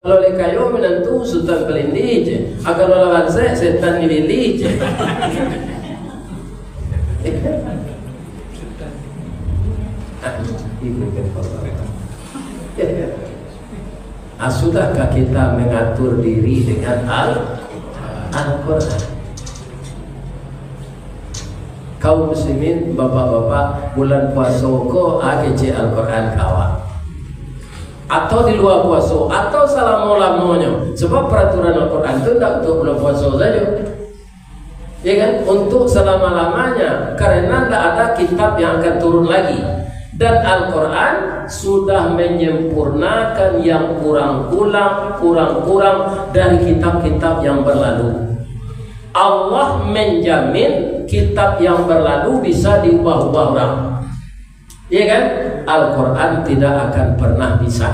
Kalau kayo menentu sultan pelindih, agar lawan setan nililih. Sudahkah kita mengatur diri dengan Al-Quran? Kaum muslimin, bapak-bapak, bulan puasa ko AGC Al-Quran kawan. Atau di luar puasa, atau selama-lamanya. Sebab peraturan Al-Quran itu tidak untuk bulan puasa saja, ya kan? Untuk selama-lamanya, karena tidak ada kitab yang akan turun lagi. Dan Al-Quran sudah menyempurnakan yang kurang dari kitab-kitab yang berlalu. Allah menjamin kitab yang berlalu bisa diubah-ubah orang, ya kan? Al-Quran tidak akan pernah bisa,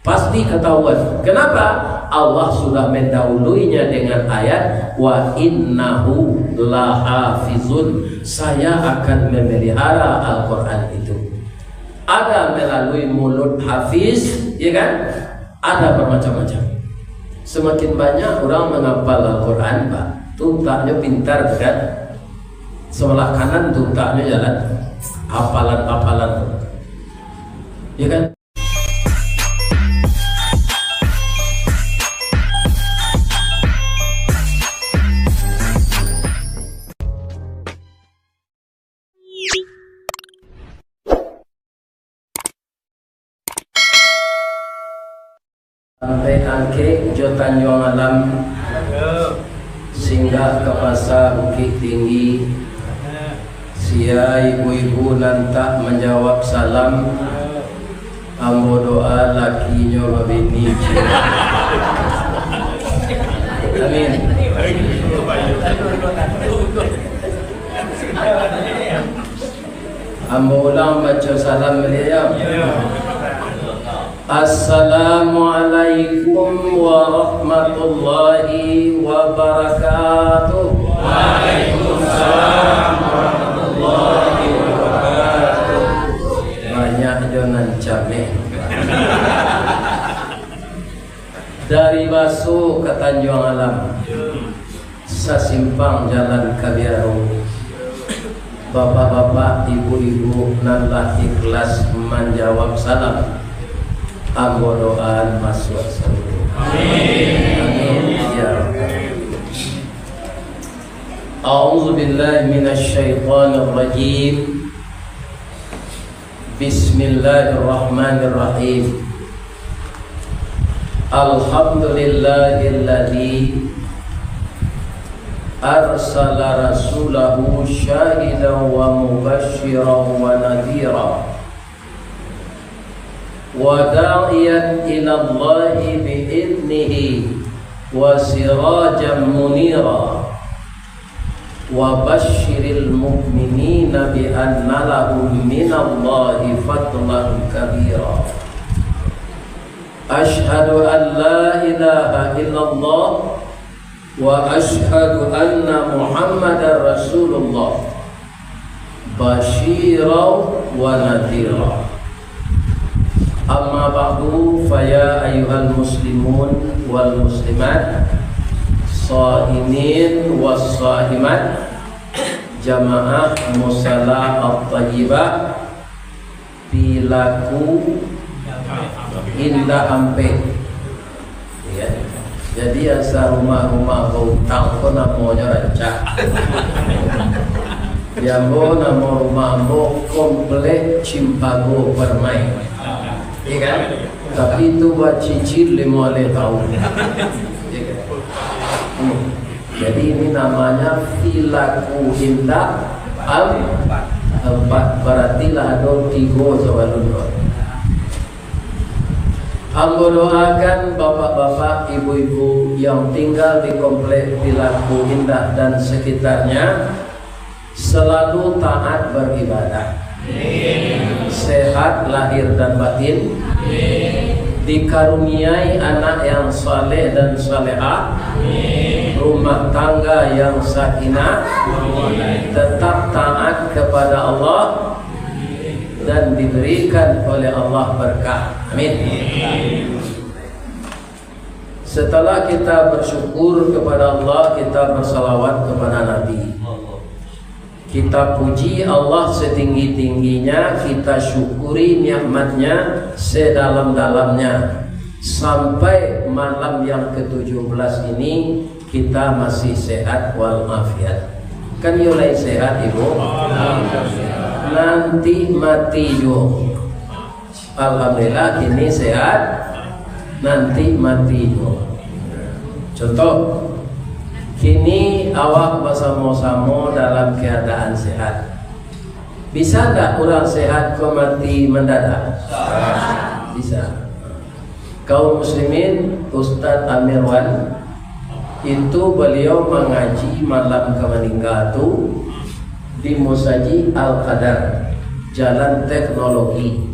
pasti ketahuan. Kenapa? Allah sudah mendahuluinya dengan ayat wa innahu lahafizun, saya akan memelihara Al-Quran itu. Ada melalui mulut hafiz, ya kan? Ada bermacam-macam. Semakin banyak orang menghafal Al-Quran, Pak, tuntaknya pintar, kan? Sebelah kanan tuntaknya jalan hafalan-hafalan, ya kan? Sampai angke Jotan Tanjung Alam singgah ke pasar Bukit Tinggi. Sia ibu-ibu nantak menjawab salam, ambo doa lakinya babini. Amin. Ambo ulang baca salam beliau. Assalamualaikum warahmatullahi wabarakatuh. Waalaikumsalam warahmatullahi wabarakatuh. Banyak jonan cabai. Dari Basu ke Tanjung Alam, sasimpang jalan Kabiaru. Bapak-bapak, ibu-ibu, nanlah ikhlas menjawab salam. Ambo doa masuk surga. Amin. Amin. Ya Rabbal. A'udzu billahi minasy syaithanir rajim. Bismillahirrahmanirrahim. Alhamdulillahilladzi arsala rasulahu syahidan wa mubasysyiran wa nadhira wa da'iyan ila Allahi bi'idnihi wa sirajan munira wa basyiril mu'minina bi anna lahum minallahi fadlan kabira. Ashhadu an la ilaha illallah wa ashhadu anna Muhammadar Rasulullah basyiran wa nadhira. Amma ba'du, faya ayyuhal muslimun wal muslimat, shaimin was shaimat, jamaah musalla at-thayyibah, pilaku indah ampe, ya. Jadi asal rumah-rumah bautang pun namanya rancak. Jambo nama rumah ambo komplek Cimpago Permai. Ya kan? Tapi itu buat cicil 5 tahun. Ya kan? Jadi ini namanya Filaku Indah Empat. Berarti lah ada 3 sebelum. Ambo doakan bapak-bapak, ibu-ibu yang tinggal di komplek Filaku Indah dan sekitarnya selalu taat beribadah. Sehat lahir dan batin. Dikaruniai anak yang saleh dan salehah. Rumah tangga yang sakinah. Tetap taat kepada Allah dan diberikan oleh Allah berkah. Amin. Setelah kita bersyukur kepada Allah, kita bersalawat kepada Nabi. Kita puji Allah setinggi-tingginya, kita syukuri nikmatnya sedalam-dalamnya. Sampai malam yang ke-17 ini kita masih sehat walafiat. Kan mulai sehat Ibu? Nanti mati jo. Alhamdulillah kini sehat, nanti mati jo. Contoh, kini awak bersama-sama dalam keadaan sehat. Bisa tak orang sehat kau mati mendadak? Bisa. Kaum muslimin, Ustadz Amirwan itu beliau mengaji malam kemeninggal itu di Musaji Al-Qadar, Jalan Teknologi.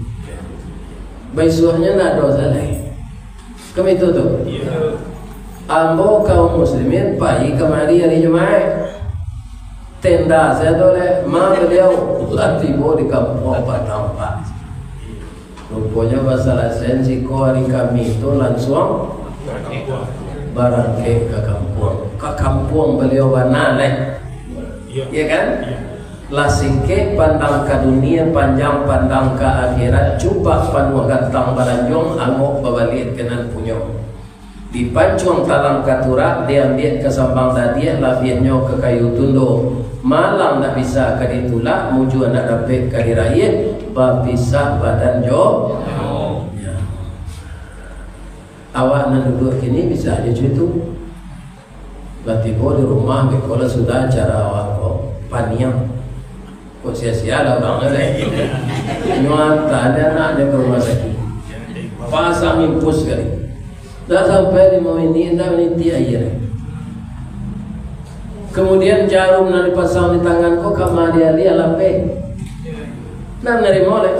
Besoknya nak dosa lagi. Kami itu tuh. Ambo kaum muslimin pagi kemari hari Jumat. Tenda saya boleh, beliau tiba di kampung Patampak. Rupanya masalah sensi ko hari kami itu langsung barang ke kampung beliau banalek, ya kan? Lasingke pandang ke dunia, panjang pandang ke akhirat, coba panua gantang balanjong, amok babalik kenan punyo. Dipancung talang katurak, dia ambil ke sambang tadi, labiannya ke kayu tundo. Malang tak bisa ke ditulak, muju nak dapat ke dirayat, babisa badan jo. Ya. Awak nak duduk kini bisa aja itu. Tiba di rumah, kalau sudah cara awak kok paniang. Kok sia-sia lah orang ada. Nyuanta ada anaknya ke rumah sakit. Pasang impus kali. Dah sampai 5 menit, 6 menit aja. Kemudian jarum yang dipasang di tangan kok kamar dia lape. Nah dari mulai.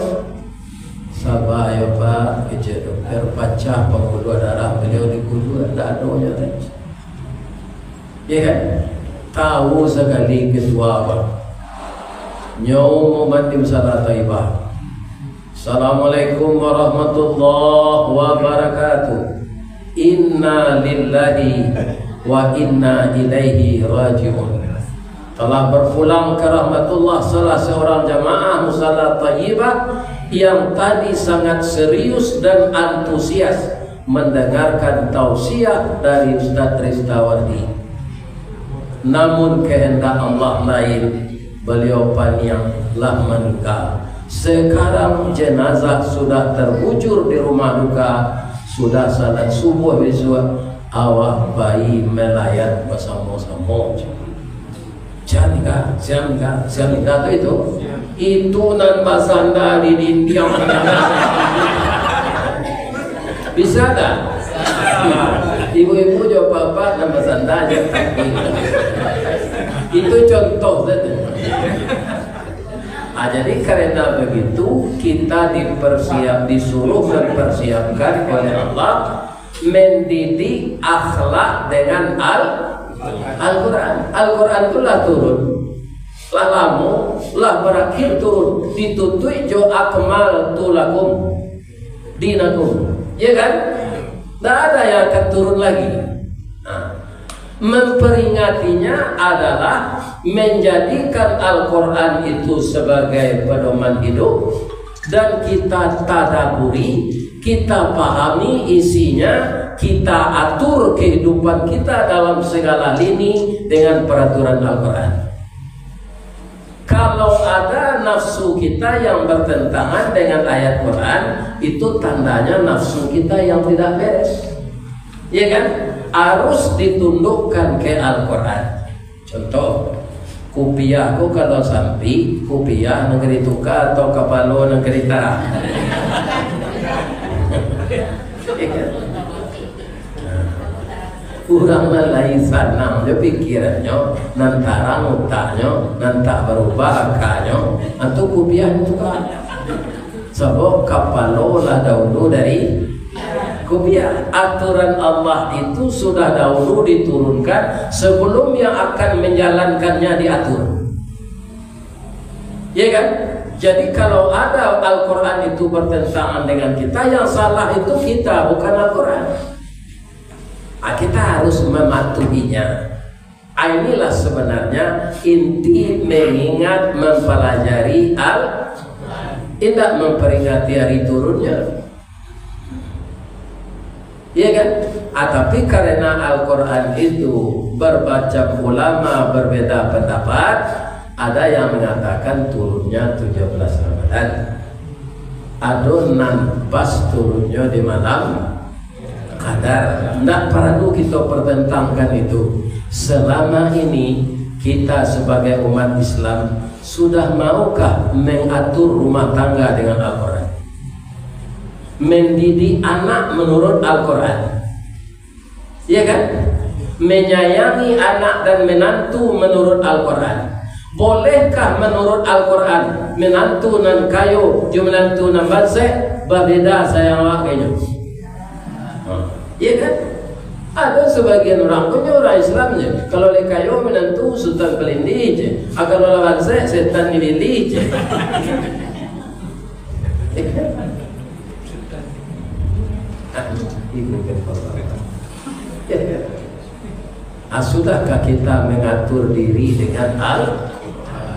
Sabar ya Pak, kerja dokter pecah pembuluh darah beliau di kudu ada adanya tadi. Ya kan? Tahu sekali ketua Pak. Nyaum mati salat taibah. Assalamualaikum warahmatullahi wabarakatuh. Inna lillahi wa inna ilaihi raji'un. Telah berpulang ke rahmatullah salah seorang jamaah musalla thayyibah yang tadi sangat serius dan antusias mendengarkan tausiah dari Ustaz Ristawardi. Namun kehendak Allah lain, beliau panianglah meninggal. Sekarang jenazah sudah terbujur di rumah duka. Sudah salat subuh besok, awak bayi melayat bersama-sama. Siapa nikah itu nan basanda di dinding. Bisa tak? Ibu-ibu jawab apa nan basanda aja. Itu contoh saja. Jadi karena begitu kita disuruh dan dipersiapkan oleh Allah mendidik akhlak dengan Al-Quran. Al-Quran itu lah turun, lah lamu, lah berakhir turun. Ditutui jo akmal tulakum dinakum, ya kan? Tidak ada yang akan turun lagi. Memperingatinya adalah menjadikan Al-Quran itu sebagai pedoman hidup dan kita tadaburi, kita pahami isinya, kita atur kehidupan kita dalam segala lini dengan peraturan Al-Quran. Kalau ada nafsu kita yang bertentangan dengan ayat Quran, itu tandanya nafsu kita yang tidak beres, ya kan? Harus ditundukkan ke Al-Quran. Contoh, kupiahku kalau sampai kupiah negeri tuka atau kapalo negeri tara. Kurang lain sanang dia pikirannya, nantarang utaknya, nantak berubah akanya, atau kupiah itu kan. Sebab kapalo lah dahulu dari kupiah. Aturan Allah itu sudah dahulu diturunkan sebelum yang akan menjalankannya diatur, ya kan? Jadi kalau ada Al-Quran itu bertentangan dengan kita, yang salah itu kita, bukan Al-Quran. harus mematuhinya. Inilah sebenarnya inti mengingat mempelajari tidak memperingati hari turunnya. Iya kan? Tapi karena Al-Quran itu berbaca ulama berbeda pendapat, ada yang mengatakan turunnya 17 Ramadan, ada nan pas turunnya di malam Qadar. Tidak perlu kita pertentangkan itu. Selama ini kita sebagai umat Islam sudah maukah mengatur rumah tangga dengan Al-Quran? Mendidik anak menurut Al-Quran, ya kan? Menyayangi anak dan menantu menurut Al-Quran. Bolehkah menurut Al-Quran menantu nan kayo menantu nan badse berbeda sayang wakenya? Ya kan? Ada sebagian orang punya orang Islamnya kalau kayo menantu sultan kelindi je, agar lawan saya setan nilili je. Sudahkah kita mengatur diri dengan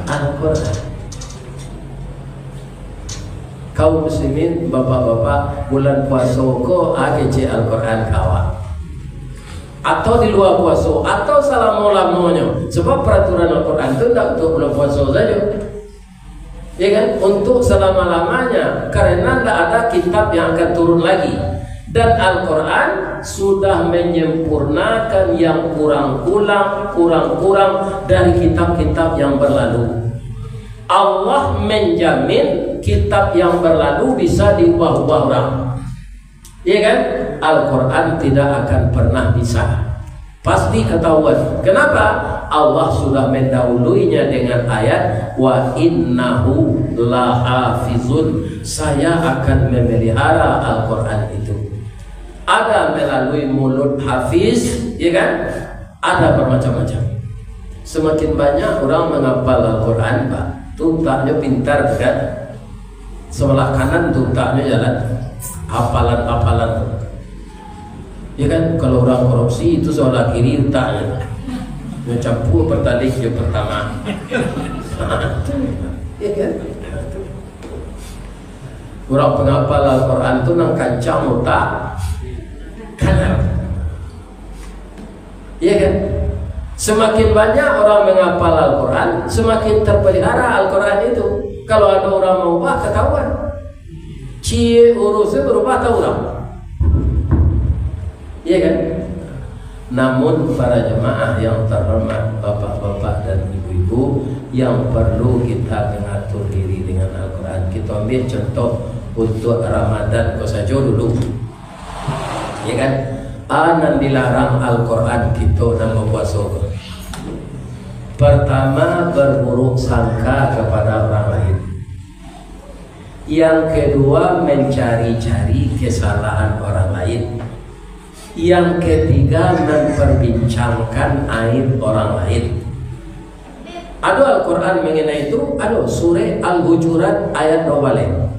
Al-Quran? Kaum muslimin, bapak-bapak, bulan puasa ko AGC Al-Quran kawan, atau di luar puasa, atau selama-lamanya. Sebab peraturan Al-Quran itu tidak untuk bulan puasa saja, ya kan? Untuk selama-lamanya, karena tidak ada kitab yang akan turun lagi. Dan Al-Quran sudah menyempurnakan yang kurang dari kitab-kitab yang berlalu. Allah menjamin kitab yang berlalu bisa diubah-ubah orang, ya kan? Al-Quran tidak akan pernah bisa, pasti ketahuan. Kenapa? Allah sudah mendahuluinya dengan ayat wa innahu lahafizun, saya akan memelihara Al-Quran itu. Ada melalui mulut hafiz, ya kan? Ada bermacam-macam. Semakin banyak orang menghafal Al-Quran, Pak, tuntaknya pintar kan? Sebelah kanan tuntaknya jalan, hafalan-hafalan. Ya kan? Kalau orang korupsi itu sebelah kiri tuntaknya. Mencampur pertalik yang pertama. Ya kan? Orang penghafal Al-Quran itu nang kancang otak kanan, iya kan? Semakin banyak orang menghafal Al-Quran, semakin terpelihara Al-Quran itu. Kalau ada orang mau ubah, ketahuan. Cie urusnya berubah tahu orang, iya kan? Namun para jemaah yang terhormat, bapak-bapak dan ibu-ibu, yang perlu kita mengatur diri dengan Al-Quran. Kita ambil contoh untuk Ramadan kau saja dulu, ya kan? Anan dilarang Al-Quran kita nama puasa. Pertama, berburuk sangka kepada orang lain. Yang kedua, mencari-cari kesalahan orang lain. Yang ketiga, memperbincangkan aib orang lain. Ada Al-Quran mengenai itu, ada surah Al-Hujurat ayat 2.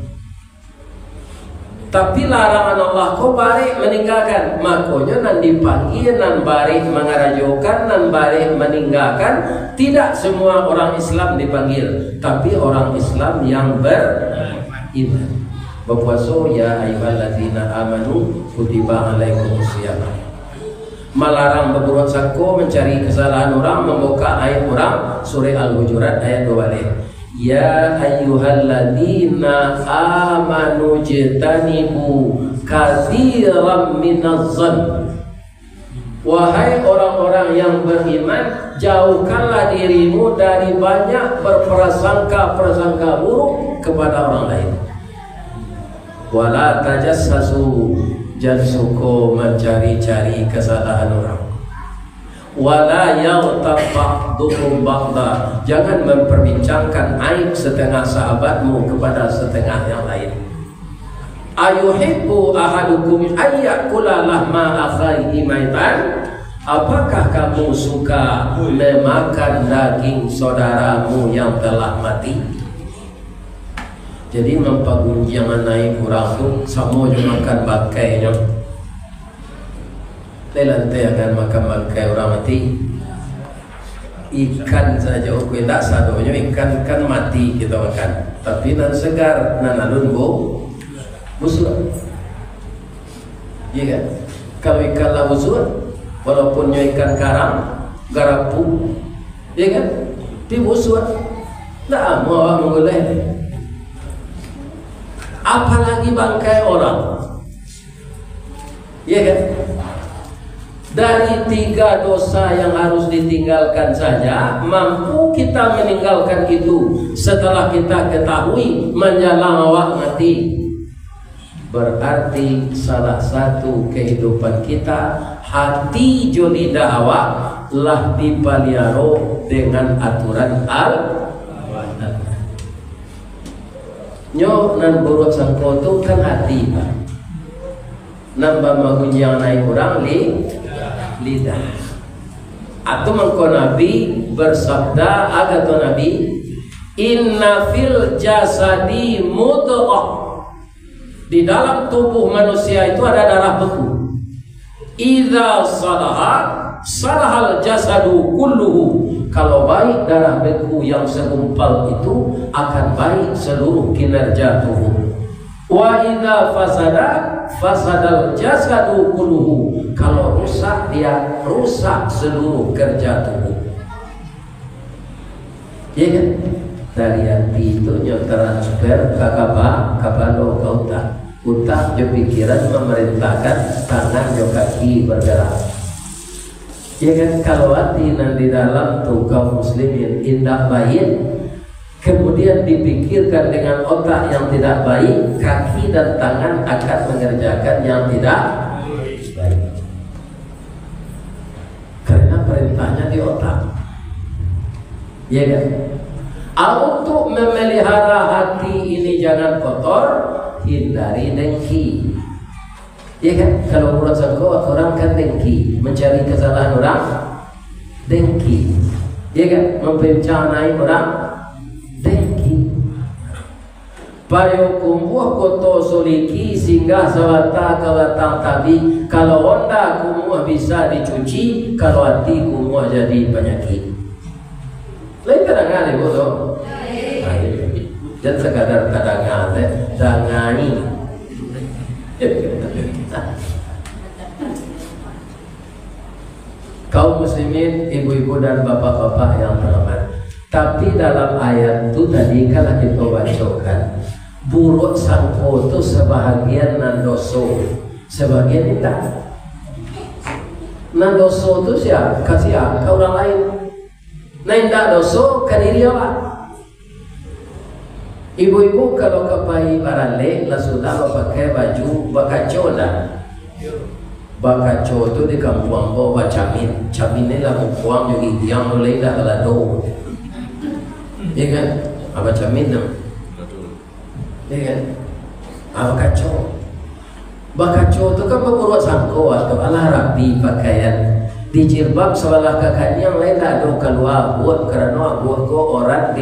Tapi larangan Allah kau balik meninggalkan, makanya nan dipanggil nan balik mengarajokan, nan balik meninggalkan. Tidak semua orang Islam dipanggil, tapi orang Islam yang beriman. Berpuasa ya ayyuhalladzina amanu kutiba alaikumusiyam. Melarang berbuat sangko, mencari kesalahan orang, membuka aib orang, surah Al-Hujurat ayat 2. Ya ayyuhalladzina amanu jtanibu katsiran minadh-dhann. Wahai orang-orang yang beriman, jauhkanlah dirimu dari banyak berprasangka-prasangka buruk kepada orang lain. Wala tajassasu, jangan suka mencari-cari kesalahan orang. Wala yaghtab ba'dukum ba'da, jangan memperbincangkan aib setengah sahabatmu kepada setengah yang lain. Ayuhibbu ahadukum ayyakula lahma akhihi maitan, apakah kamu suka memakan daging saudaramu yang telah mati? Jadi mempergunjingan naik kurang tu sama je makan bakainya. Lantai akan makan orang mati. Ikan saja aku tidak sadonya ikan kan mati kita makan. Tapi nan segar nan alun busuk. Iya kan? Kalau ikan lah busuk, walaupun ikan garapu, iya kan? Di busuk. Tak mau mengulai. Apalagi bangkai orang. Iya kan? Dari 3 dosa yang harus ditinggalkan saja, mampu kita meninggalkan itu setelah kita ketahui menjelang awak mati. Berarti salah satu kehidupan kita, hati jodi awak lah dipaliaro dengan aturan nyo nan buruk sangkoto kan hati Pak. Nambah magunjang naik kurang lidah. Atau mengko Nabi bersabda agato Nabi, inna fil jasadi mudghah. Di dalam tubuh manusia itu ada darah beku. Idza salahal jasadu kulluhu. Kalau baik darah beku yang segumpal itu akan baik seluruh kinerja tubuh. Wa idza fasadal jasadu kulluhu. Kalau rusak dia rusak seluruh kerja tubuh. Iya kan? Dari hati itu transfer ke kabalo ke utak. Utak jo pikiran memerintahkan, tangan jo kaki bergerak. Iya kan? Kalau hati nanti dalam tuh kaum muslimin indah baik, kemudian dipikirkan dengan otak yang tidak baik, kaki dan tangan akan mengerjakan yang tidak baik. Karena perintahnya di otak. Ya kan? Untuk memelihara hati ini jangan kotor, hindari dengki. Ya kan? Kalau menurut sangko orang kan dengki, mencari kesalahan orang, dengki. Ya kan? Membencanai orang, dengki. Payo kumbuh koto soliki singgah sawata kawatang tabi. Kalau onda kumuh bisa dicuci, kalau hati kumuh jadi penyakit. Lain kadang-kadang ada bodoh. Jangan sekadar kadang-kadang dangani. Kaum muslimin, ibu-ibu dan bapak-bapak yang terhormat. Tapi dalam ayat itu tadi kalau kita bacakan, buruk sangko itu sebahagian nandoso, sebagian tidak. Nandoso itu siapa? Kasih ke orang lain. Nah tidak doso ke diri awak. Ibu-ibu kalau kepai barale lah sudah pakai baju bakaco dah. Bakaco itu di kampung bawa camin. Camin ni lah mukuang juga yang mulai dah balado. Iya kan? Apa camin nam? Iya kan? Apa kacau? Bakaco itu kan beberapa sangko atau ala rapi pakaian. Di jilbab sebelah kakaknya yang lain tak ada keluar buat kerana buat ko orang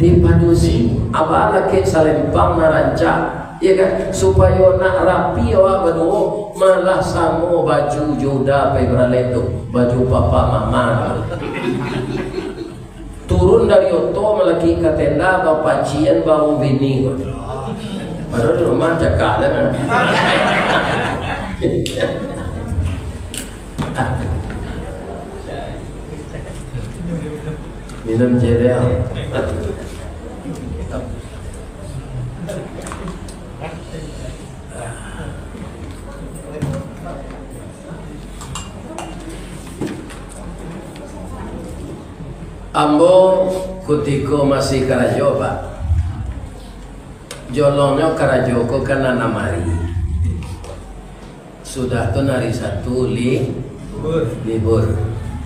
dipadusi apa lagi salempang narancak ya kan supaya nak rapi awak berdua malah samo baju joda pegrale tu baju papa mama turun dari oto melaki ke tenda bawa pacian bawa bini padahal di rumah cakap lah minum cereal. Ambo kutiko masih karajo pak. Jolongnya karajo ko kana namari. Sudah tu nari satu libur.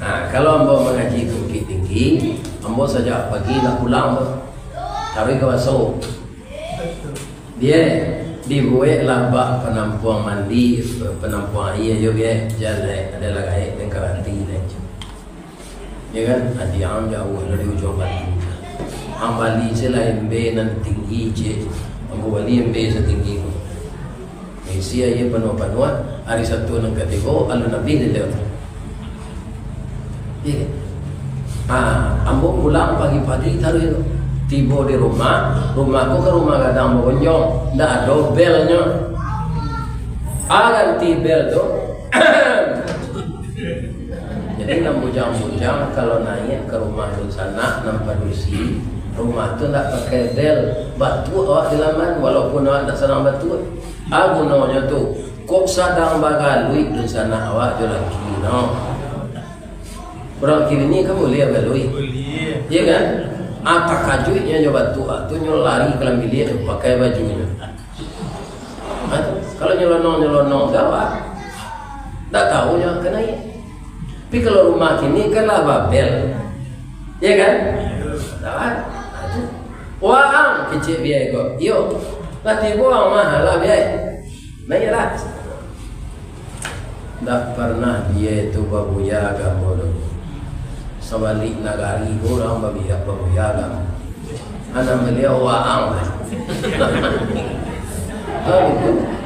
Nah, kalau ambo mengaji tinggi, ambo saja pagi nak pulang, tapi ke masuk. Dia dibuat lah bak penampuan mandi, penampuan iya juga jalan ada lagi yang karantina. Ya kan, ada yang jauh dari ujung batu. Ambali selain be nan tinggi je, ambo bali be setinggi. isi aja penuh-penuhan hari satu nang ketiga alun nabi dia iya ambo pulang pagi-pagi taruh itu tiba di rumahku ke rumah kadang bonjong ndak ada belnya ganti bel tuh jadi nang bujang-bujang kalau naik ke rumah di sana nampak dusi rumah tu tak pakai bel batu awak di laman walaupun awak tak senang batu gunanya tu kok sadang bagalui di sana awak je lagi no orang kiri ni kamu boleh bagalui iya kan atak kajunya je batu tu nyol lari ke dalam bilik pakai bajunya kalau nyelonong awak tak tahu yang kena ya tapi kalau rumah kini kan lah babel iya kan tak wah kecil biaya kok yuk nanti buang mahal lah biaya naiklah tak pernah dia itu babuya kamu tu sebalik nagari orang babuya kamu anak beliau waang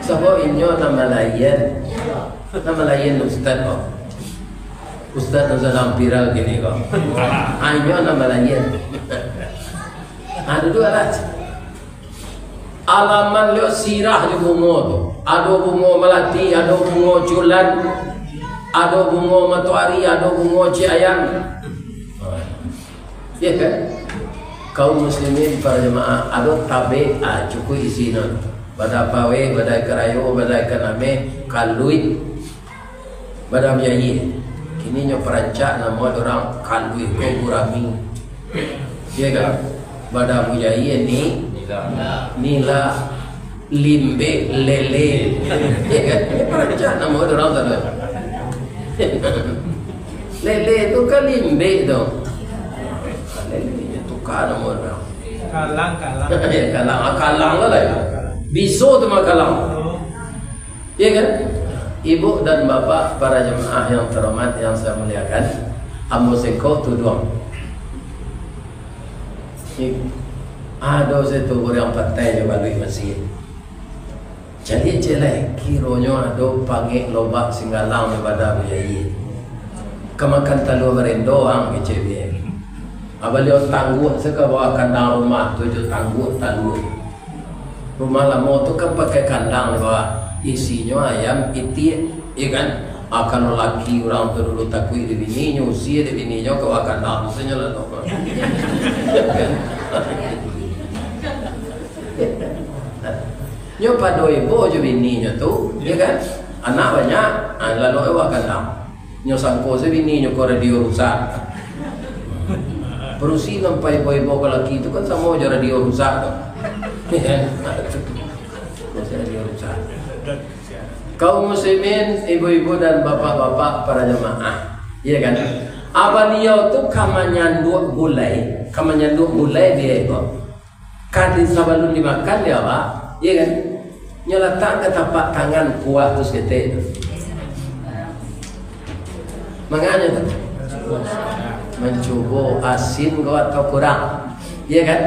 sebab inyo nama lain ustaz kok ustaz yang sedang viral gini kok inyo nama lain ada dua lah alaman lihat sirah di bunga tu ada bunga melati, ada bunga culan ada bunga matuari, ada bunga ciayang ya kan kaum muslimin para jemaah ada tabe cukup isinya pada pawe, pada kerayo, pada kaname kalui pada biayi kini nyo perancak nama orang kalui ko gurami ya kan pada bujai ni nila limbe lele ya kan perancak nama orang tu lele tu kan limbe tu lele itu kan nama orang kalang lah biso tu mah kalang ya kan ibu dan bapak para jemaah yang terhormat yang saya muliakan ambo seko tu doang ada satu orang pantai yang balik masjid jadi jelek kironya ada panggil lobak singgalang daripada bujai kemakan talu merendoang kecil dia abaliau tangguh seka bawa kandang rumah tu je tangguh talu rumah lama tu kan pakai kandang bawa isinya ayam itik ya kan kalau laki orang tu dulu takui di bininya usia di bininya kau akan dah misalnya lah nyo pada ibu je bininya tu ya kan anak banyak lalu awak akan dah nyo sangko se bininya kau radio rusak berusi sampai ibu ke laki itu kan sama je radio rusak tu ya kan radio rusak kaum muslimin, ibu-ibu dan bapak-bapak para jemaah, iya kan? Abaliau tu kamanyanduk gulai dia itu. Kadi sabalun dimakan dia apa? Iya kan? Nyeletak ke tapak tangan kuat terus kita itu. Makanya tu mencoba asin kau atau kurang, iya kan?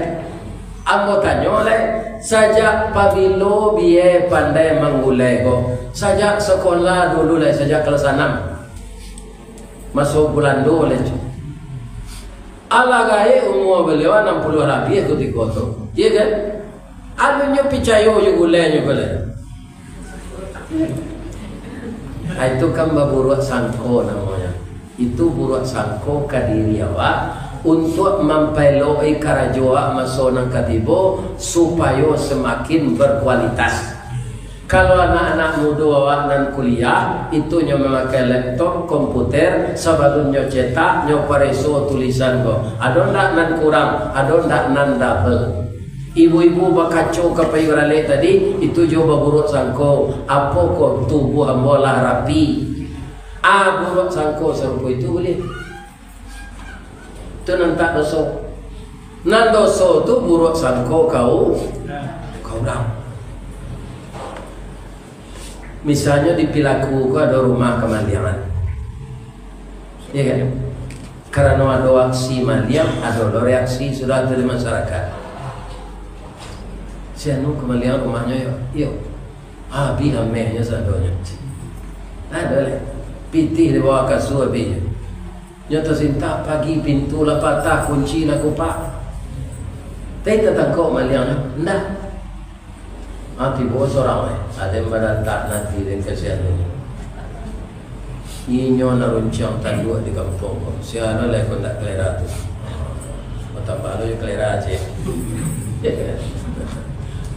Ambo tanya oleh sajak pabilo biye pandai menggulai kok sajak sekolah dulu lah sajak kelas 6 masuk bulan 2 oleh ala gaye umur beliau 60 lebih ketika tu iya kan alunya picayo je gulainya boleh itu kan baburuk sangko namanya itu buruk sangko kadiri awak untuk mempeloi karajoa masonang katibo supaya semakin berkualitas. Kalau anak-anak muda awak nan kuliah itu nyo memakai laptop, komputer, sebelumnya cetak, nyo pareso tulisan ko. Ada ndak nan kurang, ada ndak nan double. Ibu-ibu bakaco kapai rale tadi itu jo baburuk sangko. Apa ko tubuh ambolah rapi. Buruk sangko serupa itu boleh. Itu nanti dosa. Nan dosa tu buruk sangko kau dah. Misalnya di Pilaku ada rumah kemandian, ya kan? Karena ada aksi mandian, ada reaksi sudah dari masyarakat. Sianu kemandian rumahnya yuk. Abi amehnya sadonya. Ada leh. Pitih di bawah kasur abinya. Nyata sinta pagi pintu lah patah, kunci lah kupak. Tapi tetang kau maliang nah. Hati bos orang ada yang mendatang nanti dan kasihan ini. Inyo naruncang tanduk di kampung. Siapa leh kau tak kelera tu. Mata balu je kelera aje.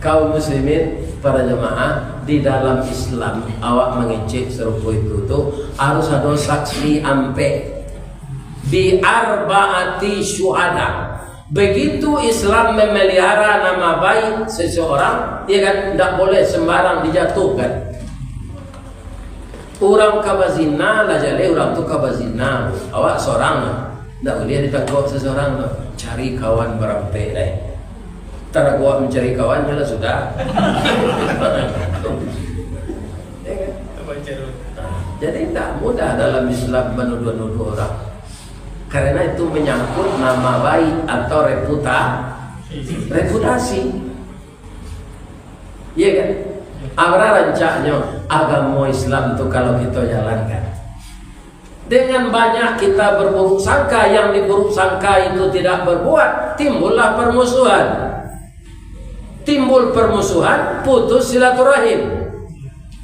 Kaum muslimin, para jemaah di dalam Islam awak mengecek serupa itu tu harus ada saksi ampe bi arbaati syuhada. Begitu Islam memelihara nama baik seseorang, dia kan tidak boleh sembarang dijatuhkan. Orang kabazina lah jale orang tu kabazina, awak seorang tidak boleh ditangkap seseorang. Cari kawan berampe lah. Tara gua mencari kawan jelas sudah. Jadi tidak mudah dalam Islam menuduh-nuduh orang. Karena itu menyangkut nama baik atau reputasi. Iya kan? Apa rancaknya agama Islam itu kalau kita jalankan? Dengan banyak kita berburuk sangka, yang diburuk sangka itu tidak berbuat, timbullah permusuhan. Timbul permusuhan, putus silaturahim.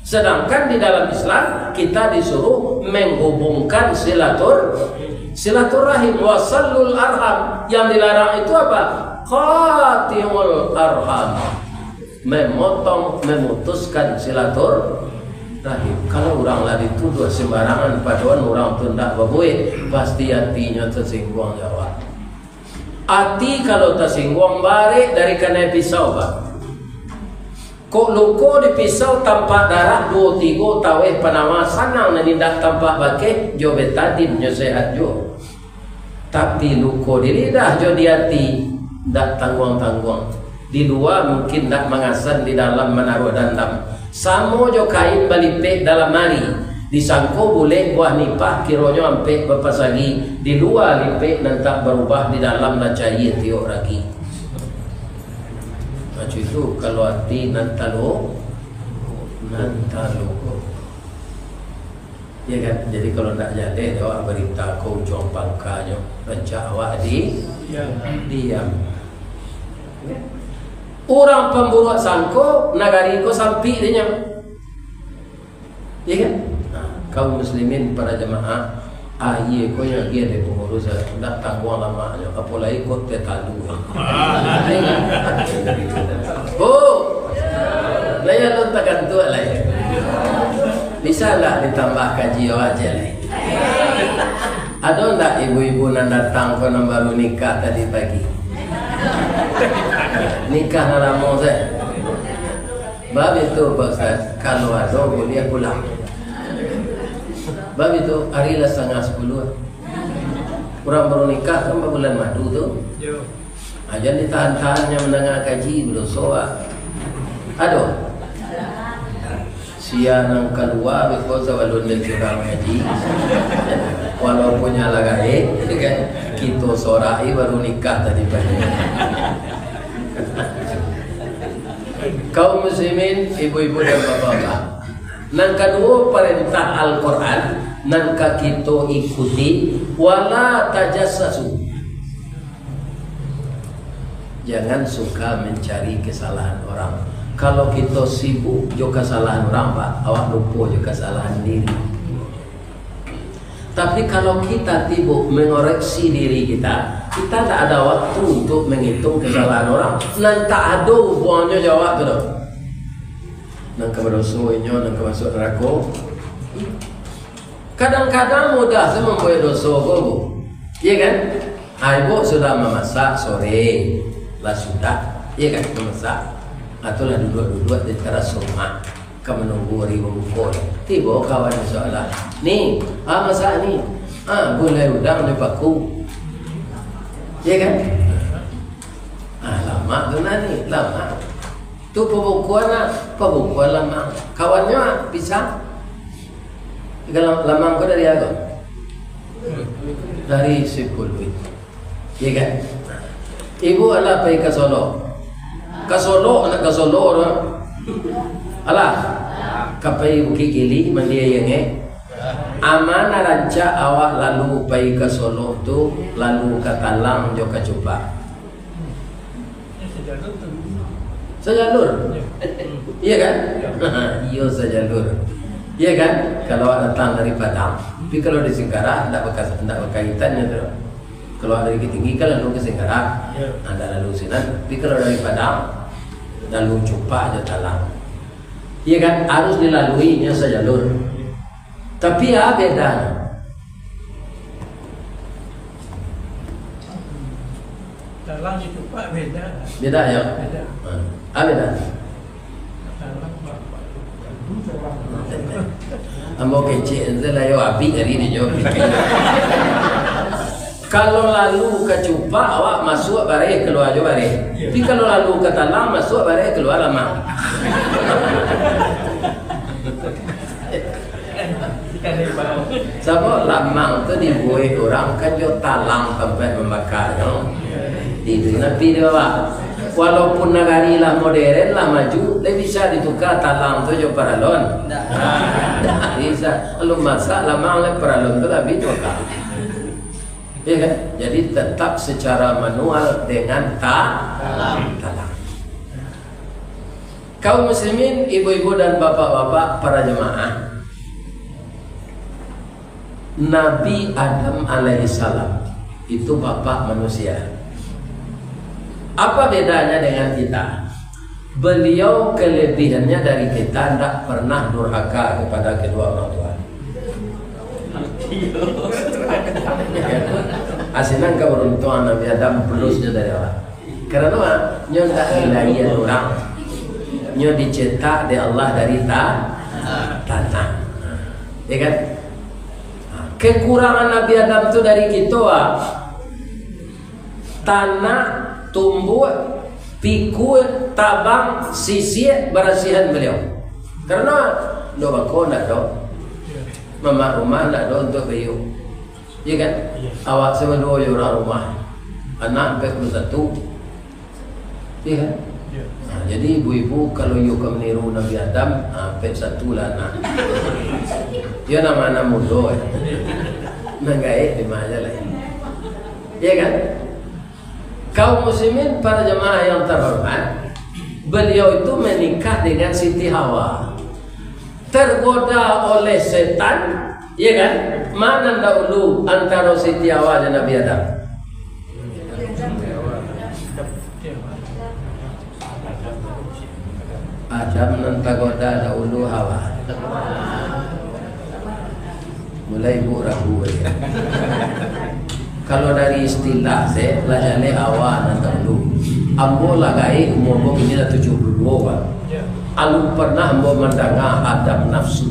Sedangkan di dalam Islam kita disuruh menghubungkan silaturahim, wasallul arham. Yang dilarang itu apa? Qati'ul arham, memotong, memutuskan silaturahim. Kalau orang lah dituduh sembarangan paduan orang tu tidak berbuat, pasti hatinya tersinggung jawab. Hati kalau tersinggung balik dari kena pisau bah. Kok luko di pisau tampak darah 2-3 taweh panama sanang na tidak tampak bakeh jo betadin jo sehat jo. Tapi luko di lidah jo di hati tak tangguang-tangguang. Di luar mungkin tak mengasan, di dalam menaruh dendam. Samo jo kain balipek dalam mari. Disangko boleh buah nipah kironya sampai berpasagi. Di luar lipek dan tak berubah, di dalam nak cair tiok lagi. Macam itu kalau hati nantalo. Ya kan? Jadi kalau nak jadi awak berita kau ujung pangkanya, rancak awak diam. Orang pembunuh sangko nagari ko sampai dia. Ya kan? Kaum muslimin para jemaah, aye ko yang dia de pengurus dak tangguang lamanya, apalagi kot tetalu. Oh. Laya lu takkan tua lah. Bisa lah ditambah kaji aja lah. Ada enggak ibu-ibu yang datang ko baru nikah tadi pagi? Nikah nalamo saya. Bab itu Pak Ustaz, kalau ada boleh pulang. Bab itu hari lah 9:30. Orang baru nikah kan bulan madu tu. Ajan ditahan-tahan yang mendengar kaji belum soal. Aduh. Sia nang keluar because walun dan curang ngaji. Walaupun nyala gaib kan kita sorai baru nikah tadi pagi. Kaum muslimin, ibu-ibu dan bapak-bapak, nang kedua perintah Al-Quran nang kita ikuti, wala tajassasu. Jangan suka mencari kesalahan orang. Kalau kita sibuk juga kesalahan orang, Pak, awak lupa juga kesalahan diri. Tapi kalau kita sibuk mengoreksi diri kita, kita tak ada waktu untuk menghitung kesalahan orang. Nan tak ada hubungannya jawab tu dah. Nang keberdosonya, nang kemasuk neraka. Kadang-kadang mudah saya membuat dosa kau, iya kan? Ibu sudah memasak sore, lah sudah, iya kan memasak. Atau lah duduk-duduk di teras rumah, kamu menunggu ribu bukul. Tiba kawan soalan, ni, masak ni, gulai udang di paku, iya kan? Lama tu nani, lama. Tu pembukuan lama. Kawannya pisang. Lamang kau dari apa? Dari Sepuluh. Iya kan? Ibu ala pergi ke Solo. Ke Solo, anak ke Solo orang. Alah, kapai buki gili mandia yang amana ranca awak lalu pai ke Solo tu lalu ke Talang jo ke Cupa. Sejalur. Iya kan? Iya sejalur. Iya kan? Kalau datang dari Padang, tapi kalau di Singkarak tidak berkaitannya tu. Kalau dari Tinggi kan lalu ke Singkarak, anda lalu Sinan. Tapi kalau dari Padang, lalu Cupa aja Talang. Iya kan? Harus dilaluinya sejalur. Tapi ya bedanya. Talang itu Pak beda. Beda ya? Beda. Beda. Talang Bapak. Ambo kecil adalah yo api hari ini yo. Kalau lalu ke Cupa awak masuk bare keluar jo bare. Tapi kalau lalu ke Talang masuk bare keluar lama. Sebab lamang tu dibuat orang kan jo Talang tempat memakarnya. Itu nabi dia bawa. Walaupun negari lah modern lah maju, lebih bisa ditukar Talang tu jo paralon. Dah bisa. Kalau masa lamang le paralon tu lebih tukar. Ya kan? Jadi tetap secara manual dengan Talang. Kaum muslimin, ibu-ibu dan bapak-bapak para jemaah, Nabi Adam alaihissalam itu bapak manusia. Apa bedanya dengan kita? Beliau kelebihannya dari kita tidak pernah durhaka kepada kedua orang tua. Asinan keberuntungan Nabi Adam belusnya dari Allah. Karena nyo tak ilahian orang, nyo dicetak di Allah dari tanah. Ya kan? Kekurangan Nabi Adam itu dari kita, tanah, tumbuh, pikul, tabang, sisir, berasihan beliau. Karena doa kau nak doa, mama rumah nak doa untuk bayu. Ya kan? Awak sama dua orang rumah, anak 41. Ya kan? Nah, jadi ibu-ibu kalau you meniru Nabi Adam, 41 lah anak. Dia nama anak muda. Nanggai di mana lah. Ya kan? Kaum muslimin para jemaah yang terhormat, beliau itu menikah dengan Siti Hawa. Tergoda oleh setan, ya kan? Mana dahulu antara Siti Hawa dan Nabi Adam? Adam nan tergoda dahulu Hawa. Mulai ragu ya. Kalau dari istilah saya pelajari awal dan dahulu. Ambo lagai umur ini dah 72 kan. Alu pernah ambo mendengar Adam nafsu.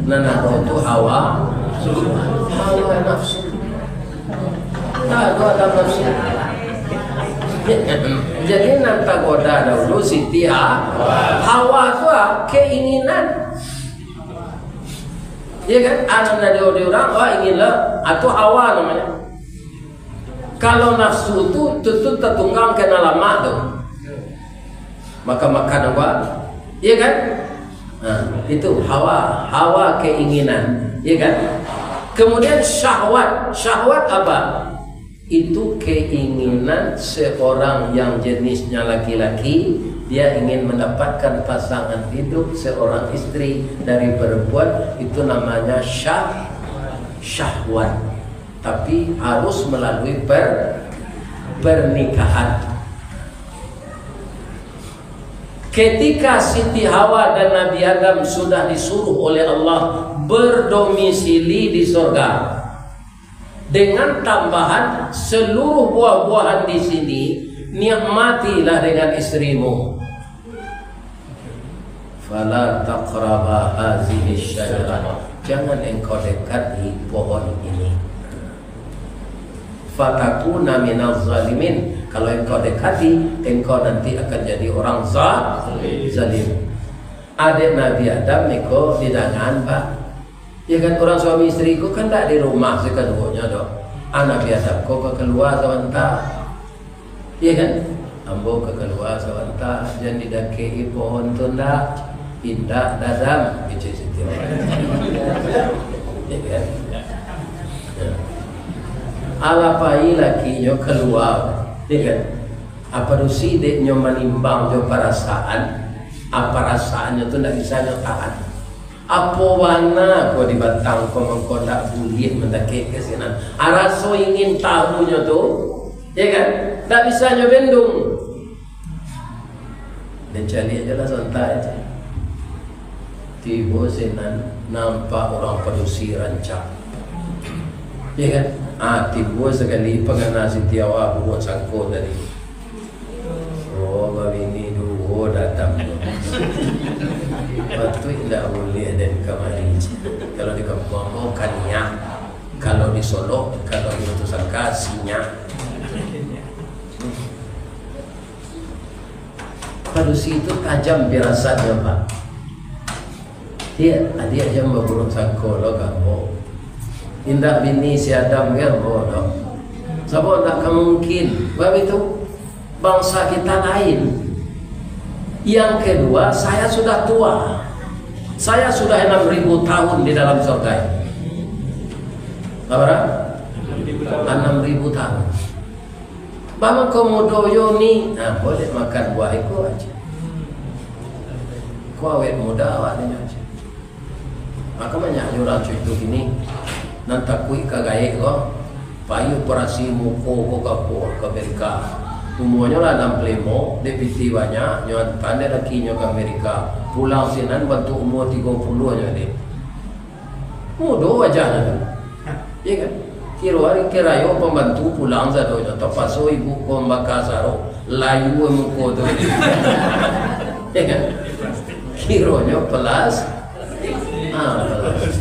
Nana itu Hawa. Hawa nafsu. Tak ada Adam nafsu. Jadi nanti goda dahulu Siti Hawa itu keinginan. Ya kan? Anak dari orang, inginlah atau Hawa namanya. Kalau nafsu itu tentu tertunggang kena lama tu. Maka makan apa? Ya kan? Nah, itu Hawa keinginan, ya kan? Kemudian syahwat apa? Itu keinginan seorang yang jenisnya laki-laki, dia ingin mendapatkan pasangan hidup seorang istri dari perempuan, itu namanya syahwat. Tapi harus melalui pernikahan. Ketika Siti Hawa dan Nabi Adam sudah disuruh oleh Allah berdomisili di surga, dengan tambahan seluruh buah-buahan di sini nikmatilah dengan istrimu. Fala taqraba hazihi syajarah, jangan engkau dekati pohon ini. Fatakuna minaz zalimin, kalau engkau dekati, engkau nanti akan jadi orang zalim. Adik Nabi Adam engkau didangan pak. Ya kan, orang suami istriku kan tak di rumah sekeduanya dok. Anak biasa kau keluar sebentar. Ya kan, ambo keluar sebentar, jangan didaki pohon tu ndak. indah dadam kece Siti Hawa. Ya kan? Ya. Alapai lakinya keluar, ya kan? Apa dosi deknya menimbang jo perasaan, apa perasaannya tu tidak bisa tahan. Apa warna kau dibatang kau mengkodak boleh mendaki ke sini. Araso ingin tahunya tu, ya kan? Tak bisa bendung. Dan cari aja lah santai aja. Tiba senan nampak orang pedusi rancak, ya kan? Tiba sekali pengana Siti Hawa buat sangko tadi. Oh, babini dulu datang. Waktu tidak boleh dan kemari. Kalau di kampung mau kania, kalau di Solo, kalau di Utusan Kasihnya. Padusi itu tajam firasatnya Pak. Dia aja memburuk sangko lo kamu. Indah bini si Adam kan bodoh. Sebab tak mungkin. Sebab itu bangsa kita lain. Yang kedua, saya sudah tua. Saya sudah 6.000 tahun di dalam surga. Berapa? 6.000 tahun. Bama komodo ni, boleh makan buah itu aja. Kau awet muda awaknya aja. Maka banyak orang itu gini, nanti kui kagaya kau, payu operasi muko ko kapo ke Amerika. Umurnya lah 65, deputi banyak, nyon tanda lakinya ke Amerika. Pulang sinan bantu umur 30 aja deh. Mudo aja tu, ya kan? Kira yo pembantu pulang satu nya tapaso ibu ko makasaro layu muko tu. Ya kan? Kironya pelas. Pelas.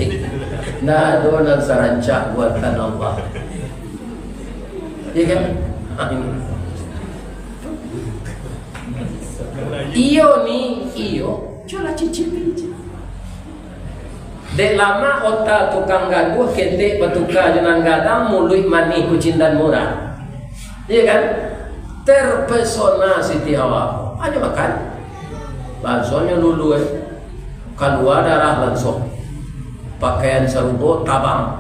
Nah, donan sarancak buatan Allah. Ya kan? Ini. Iyo, coba cicipi. Dek lama otak tukang gaduh ketek betuka jenang gadang mulut manis kucing dan murah. Iya kan? Terpesona Siti Hawa. Hanya makan. Langsungnya dulu keluar darah langsung. Pakaian serubo tabang.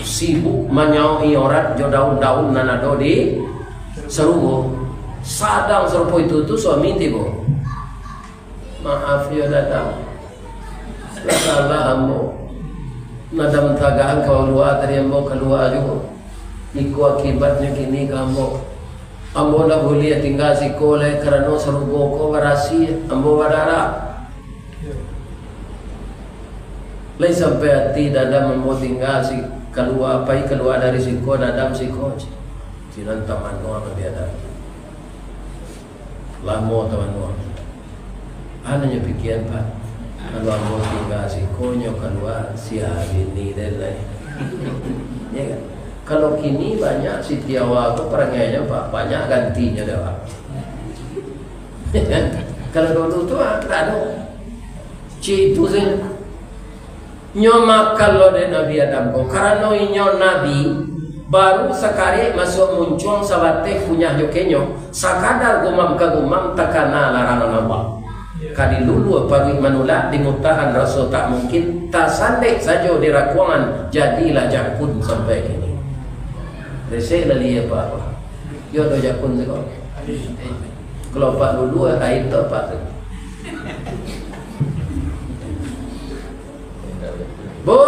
Sibuk menyaui orang jo daun-daun nanado di serubo. Sadang serupo itu suami tibo. Maaf ya datang. Salah ambo nadam tagaan keluar dari ambo keluar juga iku akibatnya kini kamu ambo nak boleh tinggal si kole kerana serugo ko berasi ambo badara lai sampai hati dadam ambo tinggal si keluar pai keluar dari si ko dadam si ko sinan taman no apa dia ada lamo taman no ananya pikiran Pak. Kalau mau tinggal si konyo keluar si Abini dan lain, ya kan? Kalau kini banyak Siti Hawa aku perangainya Pak banyak gantinya dah Pak. Ya kan? Kalau dulu tu tak ada. Citu saja. Nyomak kalau de Nabi Adam ko, karena inyo Nabi baru sekali masuk muncul sabate punya jokenyo, sakadar gumam kagumam takana larangan Allah. Kali dulu paru manula dimutahan rasul tak mungkin tak sandek saja di rakuangan jadilah jakun sampai kini. Resek lali apa? Yo do jakun seko. Kalau pak dulu air tu pak. Bu,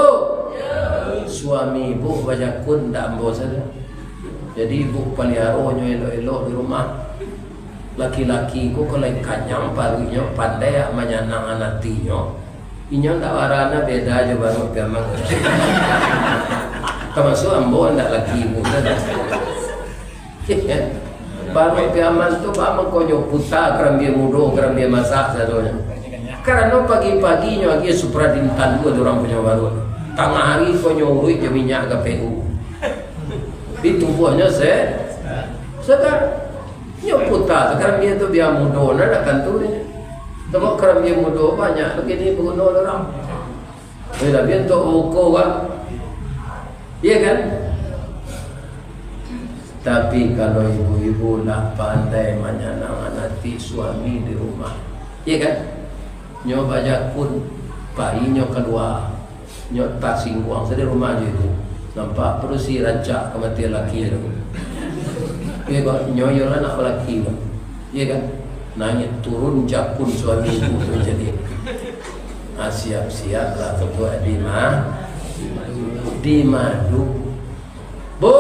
suami ibu bajakun tak ambo saja. Jadi ibu pelihara elok-elok di rumah. Laki-laki ko kalau kanyang parunya pandai menyenang anatinya. Inyo ndak warana beda aja baru gamang. Termasuk ambo ndak laki ibu dah. Baru gaman tu baru konyo puta kerambia mudo kerambia masak sadonya. Karena pagi-paginya lagi supradintan dua orang punya baru. Tengah hari konyo urut je minyak KPU. Ditumbuhnya sekarang putar, sekarang dia tu biar mudo nak kantor ni. Tengok kerana dia mudo banyak begini berguna orang. Tapi untuk ukur kan, iya kan? Tapi kalau ibu-ibu nak pandai menyenangkan hati suami di rumah, iya kan? nyo baca pun pai nyo keluar nyo tak singguang sedih rumah je itu nampak terus si rancak kematian laki itu ya kan nyo yo lah nak laki ya kan nangis turun jakun suami itu jadi siap-siap lah ketua di madu bu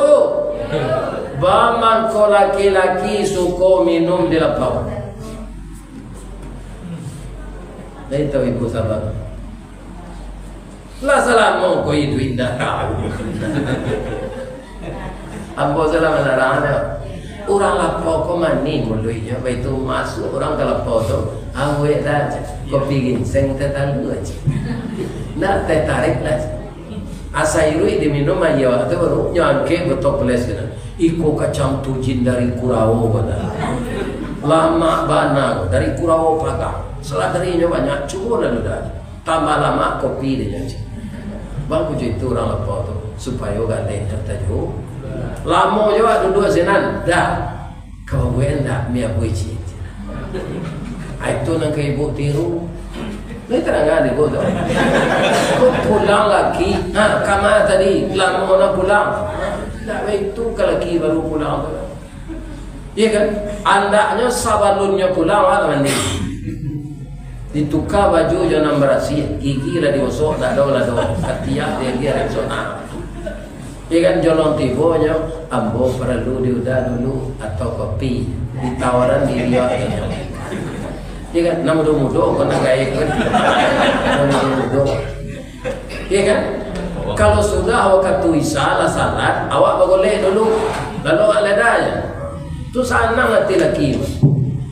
baman ko laki-laki suko minum di lapau. Dari tahu ibu sahabat lah salam mau ko itu indah tahu ambo salam narana orang lapau ko mani mulunya itu masuk orang ke lapau tu awe dah kopi ginseng tetalu aja nak tarik lah asairui diminum aja tu baru nyangke betul peles kena iko kacang tujin dari Kurawo kata lama bana dari Kurawo Praga seladarinya banyak cuba lalu dah tambah lama kopi dia janji bang puji itu orang lapau tu supaya gak lain tajuk lama juga duduk senan dah kau endak mia puji itu nang ke ibu tiru ni terang ibu tu kau pulang lagi kamar tadi lama nak pulang tak itu kalau lagi baru pulang tu iya kan andaknya sabalunnya pulang lah mandi ditukar baju jangan bersih gigi lah diosok tak ada ketiak dia resona iya kan jolong tibonya ambo perlu diudah dulu atau kopi ditawaran di dia iya kan nama mudo kau nak gaya kan nama mudo iya kan kalau sudah awak katui salah awak boleh dulu lalu aladanya tu sana nanti lagi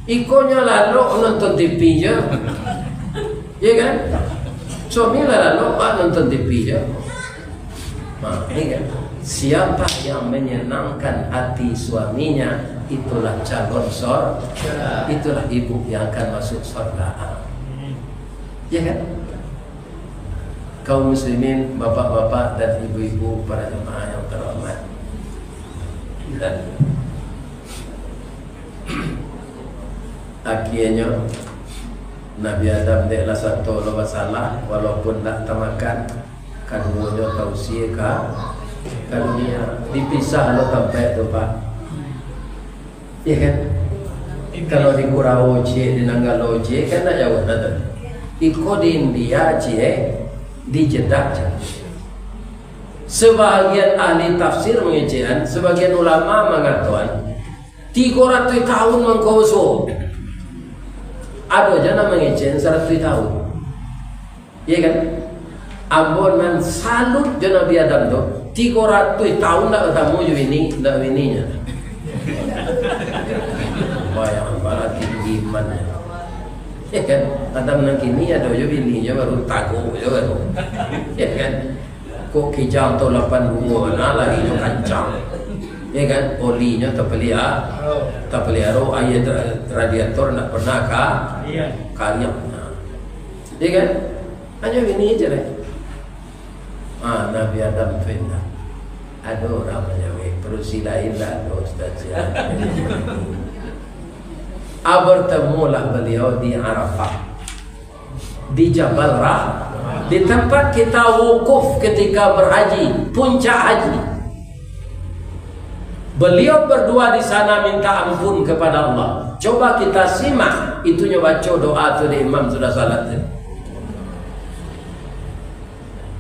ikonya lalu nonton TV je iya kan suami lalu nonton TV je iya kan siapa yang menyenangkan hati suaminya itulah calon surga itulah ibu yang akan masuk surga iya kan kaum muslimin bapak-bapak dan ibu-ibu para jemaah yang terhormat dan akhirnya Nabi Adam deklah satu lo masalah walaupun tak tamakan kadunya tausiah ke dunia dipisah lo sampai tu pak ya kan kalau di Kurawo je di Nanggalo je kan tak jauh nanti iko di India je di Jeddah je sebagian ahli tafsir mengejauhan sebagian ulama mengatakan 300 tahun mengkoso ada jana mengejauhan 100 tahun iya kan ambon man salut jana Nabi Adam tu 300 tahun tak ketemu je ini tak bininya bayang barat iman ya kan Adam nak kini ada je bininya baru tagu je baru ya kan kok kijang tu 8 bunga lagi tu kancang ya kan olinya tak pelihara air radiator nak pernah karya ya kan hanya bini je lah Nabi Adam tu indah ada orang menjawab perusi lain lah ada Ustaz bertemulah beliau di Arafah di Jabal Rah di tempat kita wukuf ketika berhaji puncak haji beliau berdua di sana minta ampun kepada Allah coba kita simak itunya baca doa tu di imam sudah salat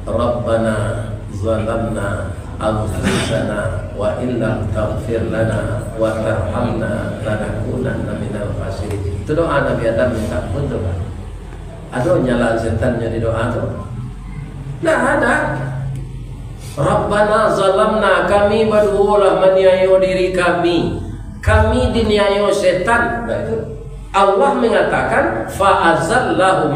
Rabbana zalamna anfusana wa illam taghfir lana wa tarhamna lanakunanna minal khasirin itu doa Nabi Adam minta ampun tu kan ada nyala setannya di doa tu tak ada Rabbana zalamna kami berdua menyayo diri kami diniayo setan nah, itu Allah mengatakan fa'azallahu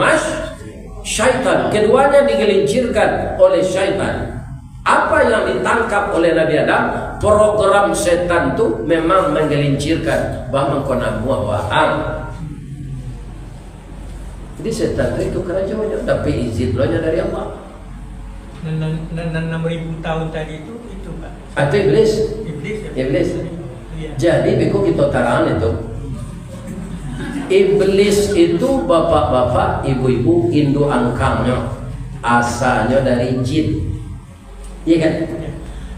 syaitan keduanya digelincirkan oleh syaitan apa yang ditangkap oleh Nabi Adam program setan tu memang menggelincirkan bahwa kena muawaham jadi setan itu kerajaannya tapi izin lo dari Allah 6.000 tahun tadi itu Pak atau iblis ya? Jadi begitu kita taran itu Iblis itu bapak-bapak, ibu-ibu, induk angkangnya asalnya dari jin, iya kan?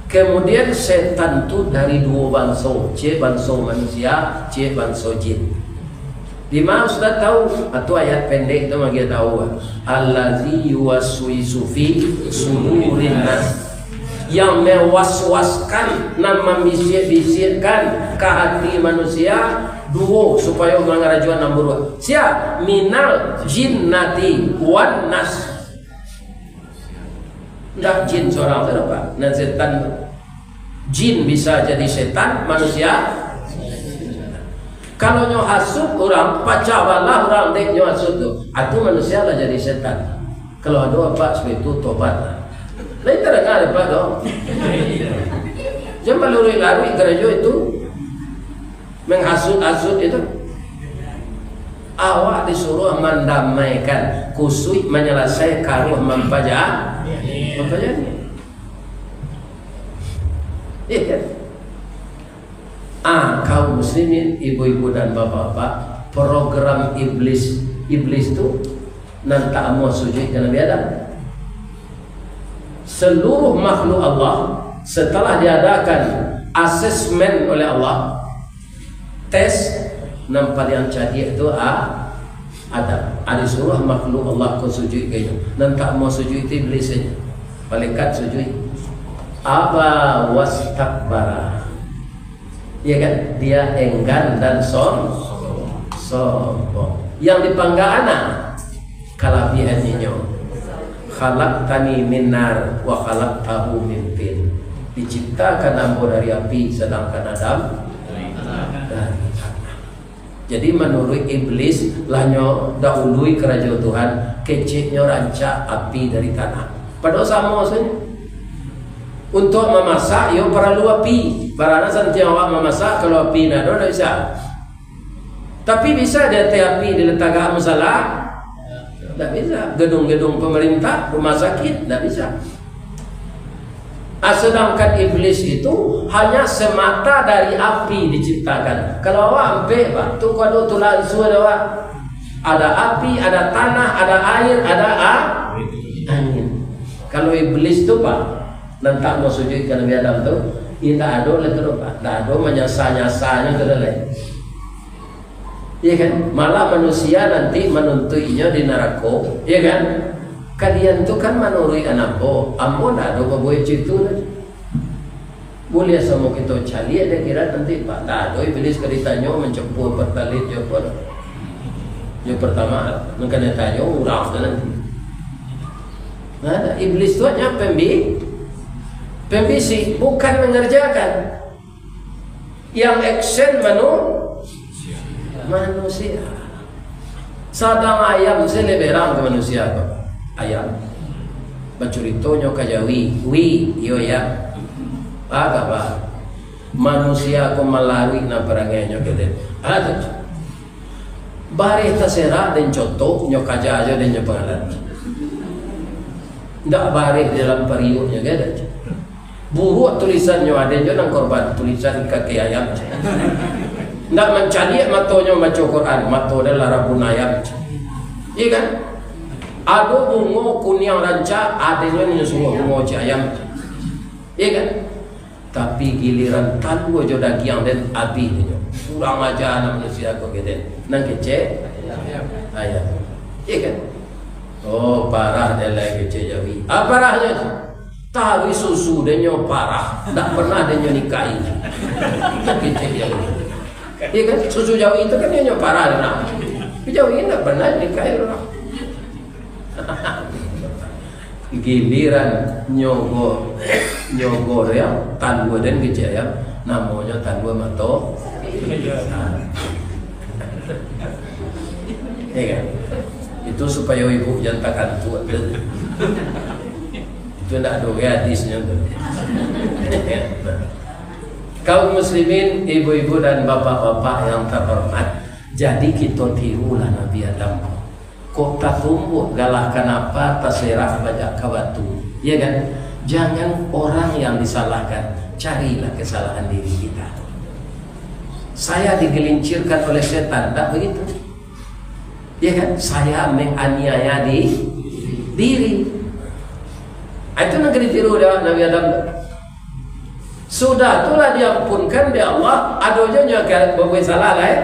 Kemudian setan itu dari dua bangsa, C bangsa manusia, C bangsa jin. Di mana sudah tahu? Atau ayat pendek itu magi tahu. Allazi yuwaswisu fi sudurin nas, yang mewaswaskan dan membisik-bisikkan ke hati manusia dua supaya mengarajuan nomor 2. Sia minal jinnati wan nas. Ndak jin seorang itu Pak, dan setan. Jin bisa jadi setan, manusia. Kalau nyo hasut orang, pacawalah orang dek nyo hasut tu, atu manusia lah jadi setan. Kalau ada apa seperti itu tobat. Lain terdengar Pak dong. Jangan larui gereja itu menghasut-hasut itu. Awak disuruh mendamaikan, kusui menyelesaikan ruh mempajak. Iya kan? Kaum muslimin, ibu-ibu dan bapak-bapak, program iblis itu nanti mau sujud ke Nabi Adam. Seluruh makhluk Allah setelah diadakan asesmen oleh Allah, tes nampak yang jadi itu ada seluruh makhluk Allah kau sujud ke itu, nanti mau sujud itu iblis saja. Malaikat sujud. Aba wastakbara. Ya kan? Dia enggan dan sombong. Yang dipanggil anak kalabihannya. Khalaqtani min nar wa khalaqtahu min tin. Diciptakan ambo dari api, sedangkan Adam dari tanah. Jadi menurut iblis lahnya dahului kerajaan Tuhan, kecilnya rancak api dari tanah. Padahal sama saja. Untuk memasak, yo perlu api. Barana santiang awak memasak, kalau api nado tidak bisa. Tapi bisa dia api diletakkan masalah? Tidak bisa. Gedung-gedung pemerintah, rumah sakit, tidak bisa. Sedangkan iblis itu hanya semata dari api diciptakan. Kalau awak ampe, Pak, tu kalau tulang suara ada api, ada tanah, ada air, ada angin. Kalau iblis tu Pak, nanti mau sujud ke Nabi Adam tu, tidak ada letter Pak, tidak ada menyasa-nyasanya ke dalam. Iya kan? Malah manusia nanti menuntutnya di neraka, iya kan? Kalian tu kan menurut anak ambo tidak ada kebuat itu. Boleh sama kita cari ada kira nanti Pak, tidak ada iblis keritanya mencampur pertalit jawab. Yang pertama, mungkin tanya urang nanti. Nah, iblis itu hanya pembisik, bukan mengerjakan. Yang action manusia. Sadang ayam seleberang ke manusia Pak. Ayam berceritonya kajawi, yo ya. Apa? Manusia ko malari na parangenya kede. Ada. Bari tasera dan contoh nyo kaja aja dan nyo pangalan. Ndak bari dalam periuknya gede. Buruk tulisannya ada juga nang korban tulisan kaki ayam. Ndak mencari matonya baca Quran, mato adalah rabun ayam. Iya kan? Ada bungo kuning ranca, adanya ni semua bungo ayam. Iya kan? Tapi giliran tanpa jo daging dan api ni. Kurang aja anak manusia kau gede. Nang kece ayam. Iya kan? Oh parah dia lagi kece jawi. Apa parahnya? Tahu susu dia parah. Tak pernah dia nikahi. Kece jawi. Iya kan? Susu jawi itu kan dia parah dia. Jawi tak pernah nikahi orang. Giliran nyogo ya tanwa dan kejaya namanya tanwa mato. Ya kan? Itu supaya ibu jantakan tua. Itu tidak ada hadisnya tuh. Kaum muslimin, ibu-ibu dan bapak-bapak yang terhormat, jadi kita tirulah Nabi Adam. Kok tak tumbuh galahkan apa terserah banyak kawatu, ya kan? Jangan orang yang disalahkan, carilah kesalahan diri kita. Saya digelincirkan oleh setan, tak begitu? Ya kan? Saya menganiaya diri. Itu yang ditiru oleh Nabi Adam. Sudah itulah diampunkan di Allah. Adonya nyokan berbuat salah lah.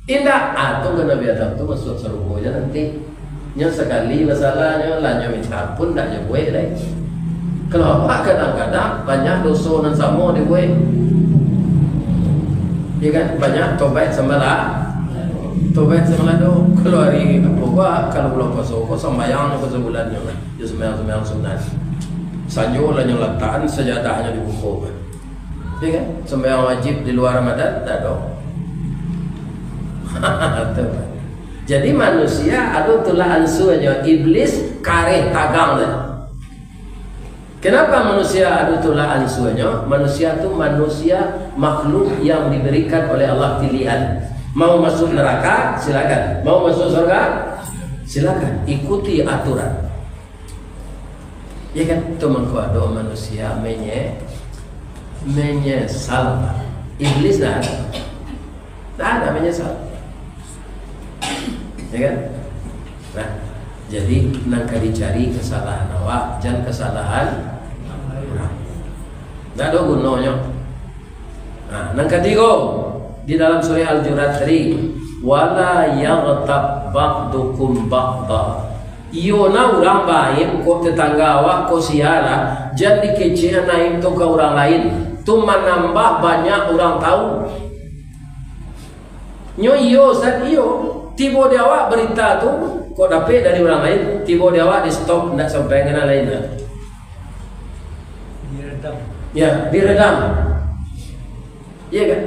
Indah. Atau ke Nabi Adam itu masuk serupunya nanti. Nyo sekali masalahnya lah nyo minta ampun tak nyo buat lah. Kalau apa kadang-kadang banyak dosa dan sama di buat. Ya kan? Banyak tobat semalah. Tobat semalah do. Kalau hari apa kalau belum puasa kau sembahyang ke sebulan nyo lah. Dia sembahyang sunat. Sanjo lah nyo letakkan sajadahnya di buku. Ya kan? Sembahyang wajib di luar Ramadan tak do. Jadi manusia ada tulah ansunya iblis kareh tagang lah. Kenapa manusia ada tulah ansunya? Manusia itu manusia makhluk yang diberikan oleh Allah pilihan. Mau masuk neraka silakan, mau masuk surga silakan, ikuti aturan. Ya kan? Teman kuado manusia menyesal. Iblis dah ada menyesal. Ya kan? Nah, jadi nangka dicari kesalahan awak, jangan kesalahan orang. Tak ada gunanya. Nah, nangka tiga di dalam surah Al-Jurat tadi, wala yaghtab ba'dukum ba'da. Iona orang baik, kau tetangga awak, kau siala, jangan dikecil naik tu ke orang lain. Tu menambah banyak orang tahu. Nyo iyo, saat iyo. Tiba dia awak berita tu kok dapat dari orang lain, tiba dia awak di stop nak sampai kena lain dah. Diredam. Ya, diredam. Iya kan?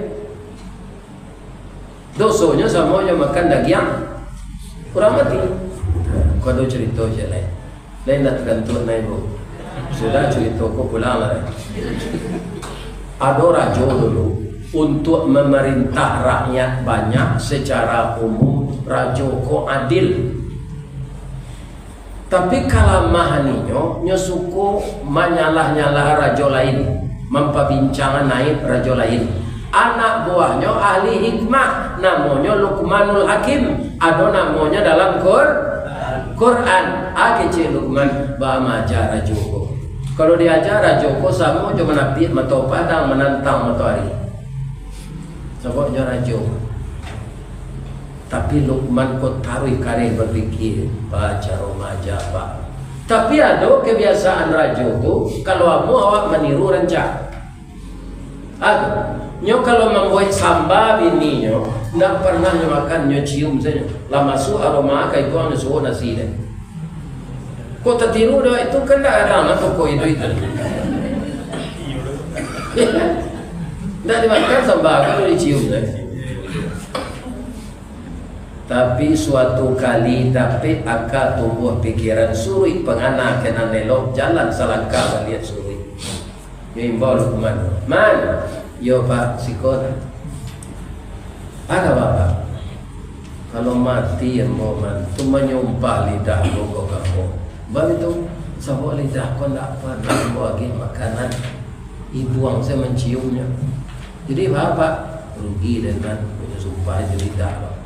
Dosanya sama yang makan daging kurang mati. Kau ada cerita je lain. Lain nak tergantung naik bu. Sudah cerita kau pulang lah. Ada raja dulu untuk memerintah rakyat banyak secara umum. Rajo ko adil. Tapi kalau mahaninyo nyosuko manyalah-nyalah rajo lain, mempabincangan naik rajo lain. Anak buahnya ahli hikmah, namanya Luqmanul Hakim. Ada namanya dalam Quran. Kecil Luqman bamaja rajoko. Kalau diajar rajoko sama cuma nabi matau padang menantang matahari. Sebabnya rajo. Tapi Luqman kau taruh kareh berfikir baca remaja pak. Tapi ada kebiasaan rajo tu kalau kamu awak meniru rencak. Ada. Nyo kalau membuat samba bini nyo, tidak pernah nyo makan nyo cium saja. Lah masuk aroma kai tuang nyo suhu nasi deh. Kau tertiru dah itu kan tak ada nak toko itu. Tidak dimakan samba kalau dicium deh. Tapi suatu kali dapat akal tumbuh pikiran suri pengana kena nelok jalan selangkah lihat suri. Imbau Luqman, man, yo pak sikot. Ada bapak. Kalau mati yang mau mantu menyumpah lidah logo kamu. Bapak itu sabuk lidah kau tak pernah bagi makanan. Ibuang saya menciumnya. Jadi bapak rugi dengan punya sumpah itu lidah.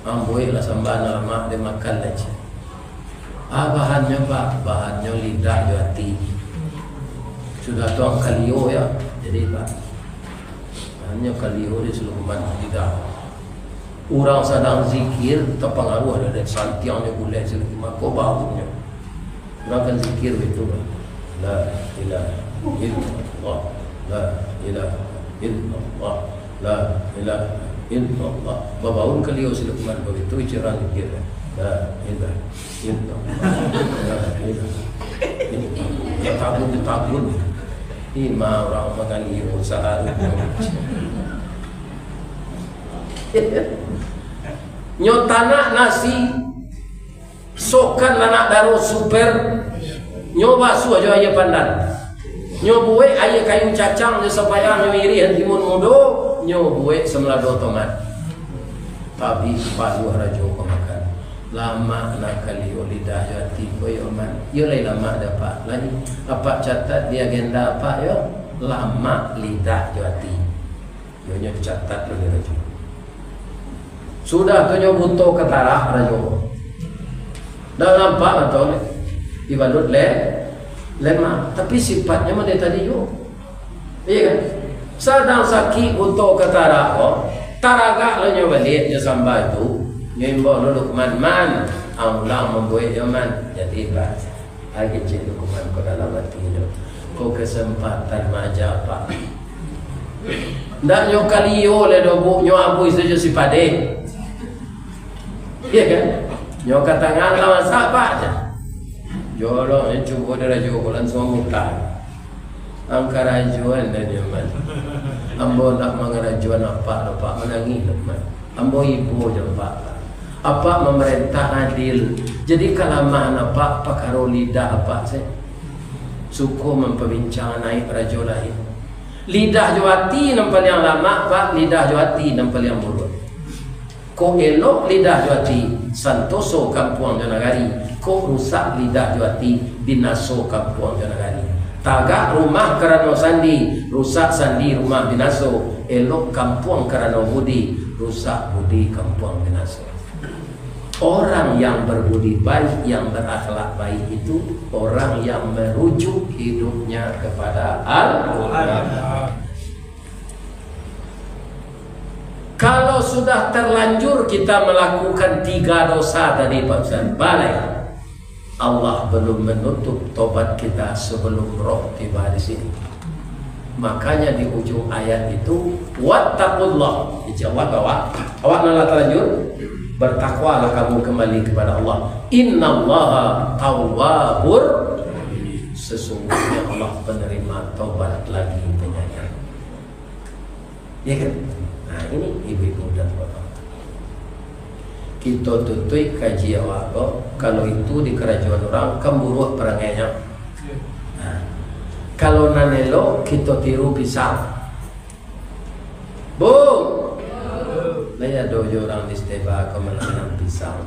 Amboi lah sambana mak dia makan aja. Bahannya pak, bahannya lidah hati. Sudah tuang kalio ya, jadi pak. Bahannya kalio di seluruh lidah. Orang sedang zikir terpengaruh dari santiangnya boleh selagi mako baunya. Orang kan zikir itu pak. La ilaha illallah, la ilaha illallah, la ilaha illallah. Babaun kalian sila kuman begitu cerah zikir. La ilaha illallah, la ilaha illallah. Ya tabun. Ima orang mengali usaha. Nyotana nasi sokan anak daro super nyoba su aja aya pandan nyobuwe aya kayu cacang je supaya nyiri hentimun mudo nyobuwe semlado tomat tapi paduh rajo ko makan lama nak kali lidah hati koyo man yo lai lama dapat lagi apa catat di agenda apa yo lama lidah hati yo nya catat lagi rajo Sudah tunjuk buto ketara rajo. Dah nampak atau ibalut lemah. Tapi sifatnya mana tadi yo. Iya kan? Sedang sakit buto ketara ko. Taraga lo nyo balik nyo samba tu. Nyo imbo lo lukman man. Aulang membuat jaman. Jadi pak. Lagi cik lukman ko dalam hati lo. Ko kesempatan maja pak. Ndak nyo kaliyo le dobu nyo abui saja si pade. Iya kan? Nyo katangan lawan siapa aja. Jolo yang cuba dari jualan semua muka. Angkarajuan dan nyaman. Ambo nak mengarajuan apa menangis lepas. Ambo ibu je pak. Apa memerintah adil. Jadi kalau mana pak pakaro lidah apa sih? Suku memperbincang naik rajo lain. Lidah jawati nampak yang lama pak. Lidah jawati nampak yang buruk. Ko elok lidah jawati santoso kampung Jonagari. Ko rusak lidah jawati binaso kampung Jonagari. Tagak rumah kerana sandi, rusak sandi rumah binaso. Elok kampung kerana budi, rusak budi kampung binaso. Orang yang berbudi baik, yang berakhlak baik itu orang yang merujuk hidupnya kepada Al-Quran. Kalau sudah terlanjur kita melakukan 3 dosa tadi Pak Ustaz, balai. Allah belum menutup tobat kita sebelum roh tiba di sini. Makanya di ujung ayat itu wattaqullah. Dijawab bahwa awak nak terlanjur bertakwalah kamu kembali kepada Allah. Innallaha tawwabur. Sesungguhnya Allah penerima tobat lagi penyayang. Ya kan? Nah ini ibu-ibu dan bapak. Kita tutui kaji awak kalau itu di kerajaan orang kemburu perangainya. Nah, kalau nanelo kita tiru pisang. Bu, laya dojo orang di steba kemenangan pisang.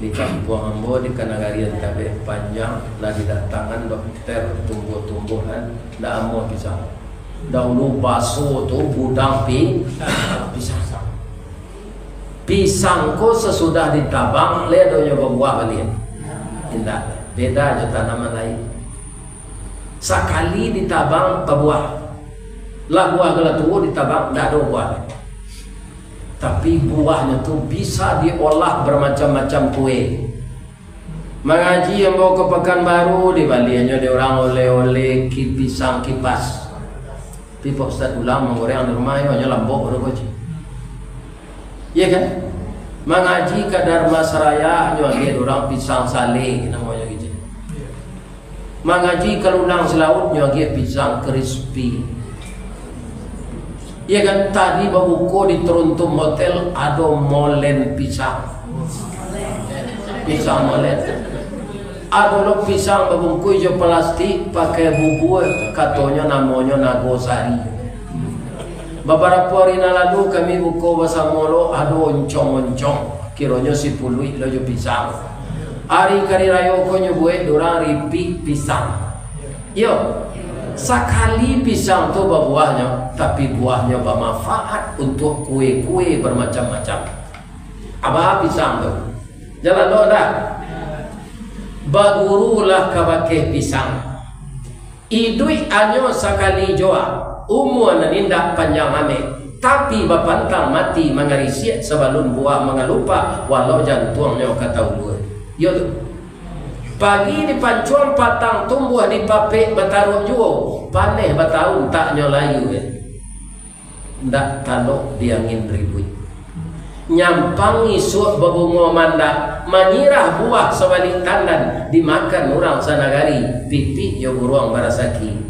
Di kampung Ambo di Kanagarian Tabe panjang lagi datangan dokter tumbuh-tumbuhan ndak amo pisang. Dahulu baso tu budang pisang. Pisang ko sesudah ditabang le do nyoba buah balik. Tidak, beda aja tanaman lain. Sekali ditabang berbuah. Lah buah gelatu ditabang ndak ada buah. Tapi buahnya tu bisa diolah bermacam-macam kue. Mengaji yang bawa ke Pekanbaru di Baliannya dia orang oleh-oleh pisang kipas. Tapi Pak Ustaz ulang menggoreng di rumah hanya lambok baru baca. Iya kan? Mengaji ke Dharma Seraya dia orang pisang saleh namanya gitu. Mengaji ke Lunang Selaut dia pisang crispy. Iya kan? Tadi babuko di Teruntum Hotel ada molen pisang. Pisang molen. Ada lo pisang babungkui jo plastik pakai bubur katanya namanya nagosari. Beberapa hari lalu kami buka bahasa molo ada oncong-oncong kiranya si pului lo jo pisang. Hari kari raya ko nyebue dorang ripi pisang. Yo, sekali pisang tu berbuahnya, tapi buahnya bermanfaat untuk kue-kue bermacam-macam. Apa pisang tu? Jalan lo dah. Bagurulah kabake pisang. Idui anyo sakali joa. Umur nanindak panjang ame. Tapi bapantang mati mengarisiak sebelum buah mengalupa walau jantungnya kata ulur. Yo tu. Pagi di pancuan patang tumbuh di papek bataruh juo. Paneh batahun taknya layu. Ndak talok diangin ribut. Nyampangi suak babungo mandak menyirah buah sebalik tandan dimakan orang sanagari pipi yo buruang barasaki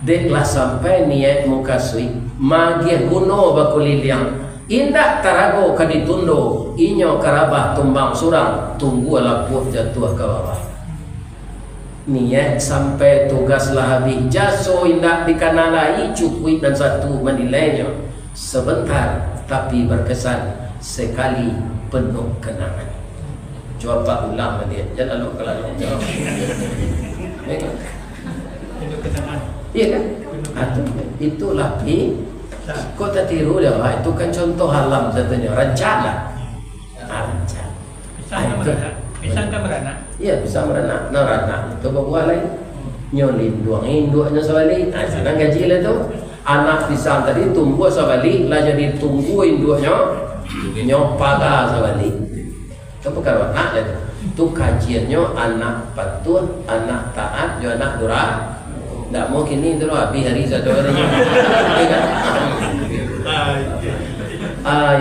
deklah sampai niat mukasui magi guno bakuliliang indak tarago kaditundo inyo karabah tumbang surang tunggu lapuh jatuh ke bawah niat sampai tugaslah habis jaso indak dikanalai cukui dan satu menilainya sebentar tapi berkesan sekali penuh kenangan. Coba ulang dia. Jangan lalu kalau jawab. Penuh kenangan. Iya kan? Itulah Kok tak tiru dia? Itu kan contoh alam satunya, rencana. Rencana. Pisang kan beranak. Iya, bisa beranak. Beranak itu buat lain. Nyolin duang induknya sebalik. Senang gaji lah tu. Anak pisang tadi tumbuh sebalik, lah jadi tunggu induknya nyopaga sebalik. Itu bukan anak lah tu. Itu kajiannya anak patuh, anak taat, juga anak durah. Tak mungkin ni tu habis hari satu hari.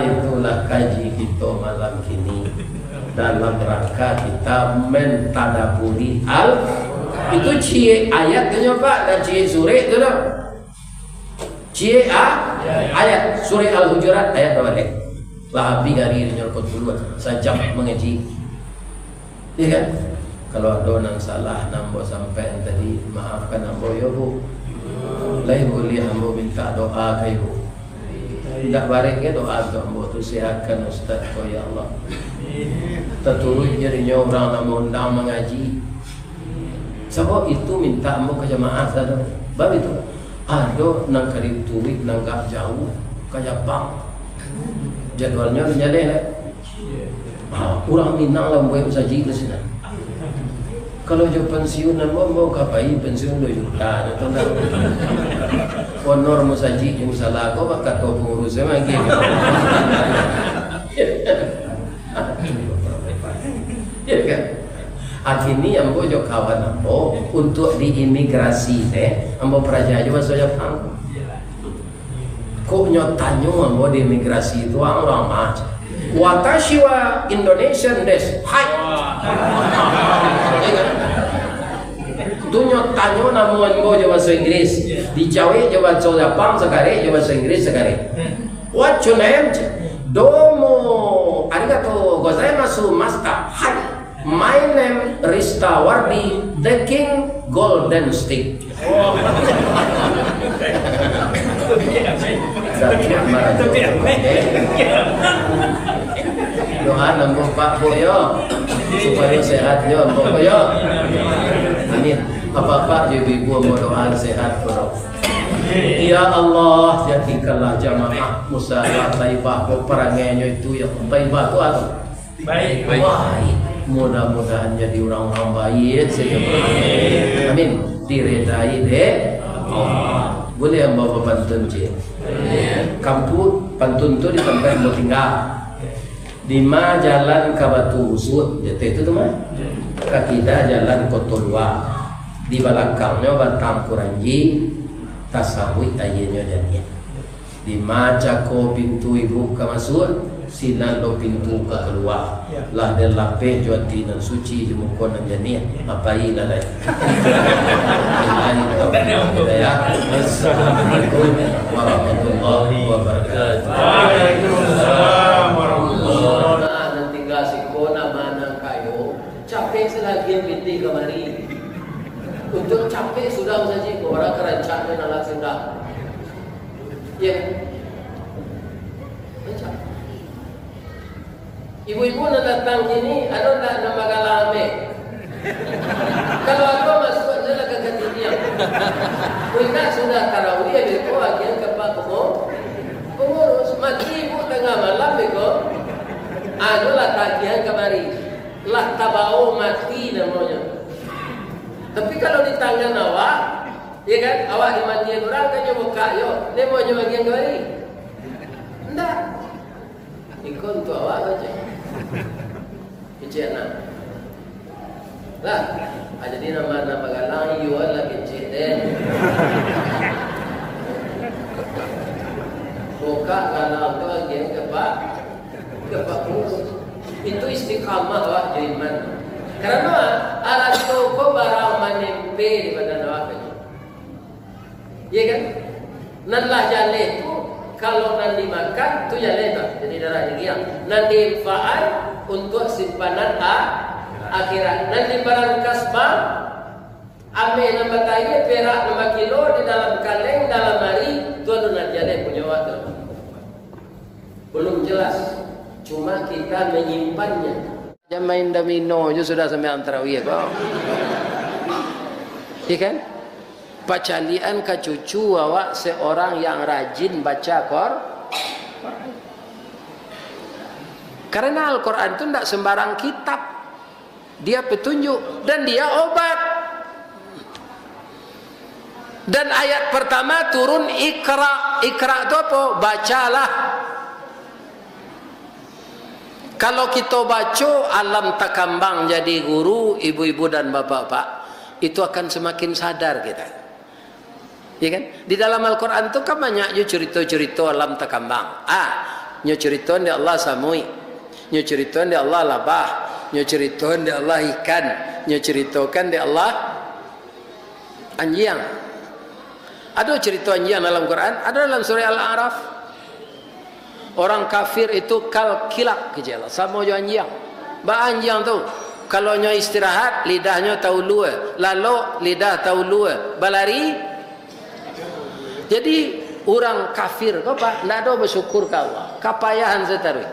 Itulah kaji kita malam kini dalam rangka kita mentadaburi itu cie ayat tu Pak dan cie surah tu dah. Cie ayat surah Al-Hujurat ayat berapa ni? Lah habis hari ni nyokot dulu sejam mengaji. Ya kan? Kalau ada yang salah nambo sampai tadi maafkan nambo ya Bu. Lain boleh nambo minta doa ke Ibu. Tak baliknya doa untuk ambo tu sihatkan Ustaz ko ya Allah. Terturut jadinya orang nak undang mengaji. Sebab itu minta ambo ke jemaah saja. Bab itu ada nang karib turik nang gak jauh kayak bang. Jadwalnya jalan lah. Orang Minang lah buat saji ke sini. Kalau je pensiun mau kapai pensiun 2 juta atau tak honor musaji yang salah kau maka kau pengurus lagi ya kan akhirnya ambo jo kawan ambo untuk diimigrasi ambo praja aja masuk Jepang kok nyotanyo ambo di imigrasi itu orang macam watashi wa Indonesian des hai dunia tanyo namuan bo je bahasa Inggris di Jawa je bahasa Jepang sekali je bahasa Inggris sekali what your name domo arigatou gozaimasu master hai my name Rista Wardi the King Golden Stick doa nambah Pak Boyo supaya sehatnya Pak Boyo amin apa-apa ibu mau doa sehat bro. Ya Allah jadikanlah jamaah musyawarah Taibah perangannya itu yang Taibah itu apa? Baik. Mudah-mudahan jadi orang-orang baik sehingga amin diredai deh Allah. Boleh yang bawa pantun je. Kampung pantun tu di tempat mau tinggal. Di ma jalan ke Batu Usut, jatuh itu tu mah. Kaki dah jalan Kotolua. Di belakangnya Batang Kuranji, tasawuf ayahnya jadi. Di ma cako pintu ibu ke masuk, sinan lo pintu ke keluar. Lah dan lapeh juati nan suci jemukon nan jadi. Apa ilah lagi? Assalamualaikum warahmatullahi wabarakatuh. Waalaikumsalam warahmatullahi wabarakatuh. Nanti kasih kona mana kayo capek selagi binti kemari. Untuk capek sudah saja orang kerancangan anak sudah. Ya. Macam. Ibu-ibu nak datang sini ada tak nama galame? Kalau aku masuk aja lah ke ketidian. Kita sudah tarawih itu akhirnya kepak pengurus mati ibu tengah malam itu. Anulah tagihan kemari. Lah tabau mati namanya. Tapi kalau di tangan awak, ya kan, awak dimandiin orang kan nyoba kayo, dia mau nyoba bagian kemari. Enggak. Ikut untuk awak saja. Kecil lah, jadi nama galang yuan lagi kecil deh. Buka galang tu lagi kepak kurus. Itu istiqamah awak jeriman. Karena alat toko barang menempe di badan awak itu. Ya kan? Nanlah jale itu kalau nanti makan tu jale tak jadi darah dia. Nanti faal untuk simpanan akhirat. Nanti barang kasbah ame nama tayi perak nama kilo di dalam kaleng dalam hari tu adalah jale punya waktu. Belum jelas. Cuma kita menyimpannya. Jangan main domino je sudah sampai antarawiyah kau. Iya kan? pacalian ke cucu awak seorang yang rajin baca Quran. Karena Al-Quran itu tidak sembarang kitab, dia petunjuk dan dia obat. Dan ayat pertama turun ikra. Ikra itu apa? Bacalah. Kalau kita baca alam takambang jadi guru, ibu-ibu dan bapak-bapak, itu akan semakin sadar kita. Ya kan? Di dalam Al-Quran itu kan banyak cerita-cerita alam takambang. Nyo cerita di Allah samui, nyo cerita di Allah labah, nyo cerita di Allah ikan, nyo ceritakan di Allah anjing. Ada cerita anjing dalam Quran, ada dalam surah Al-A'raf. Orang kafir itu kal kilak kecil, sama jo anjing. Ba anjing tu kalau nyo istirahat lidahnya tahu lua, lalu lidah tahu lua, balari. Jadi orang kafir kau pak, tidak ada bersyukur ke Allah, kapayahan setarui.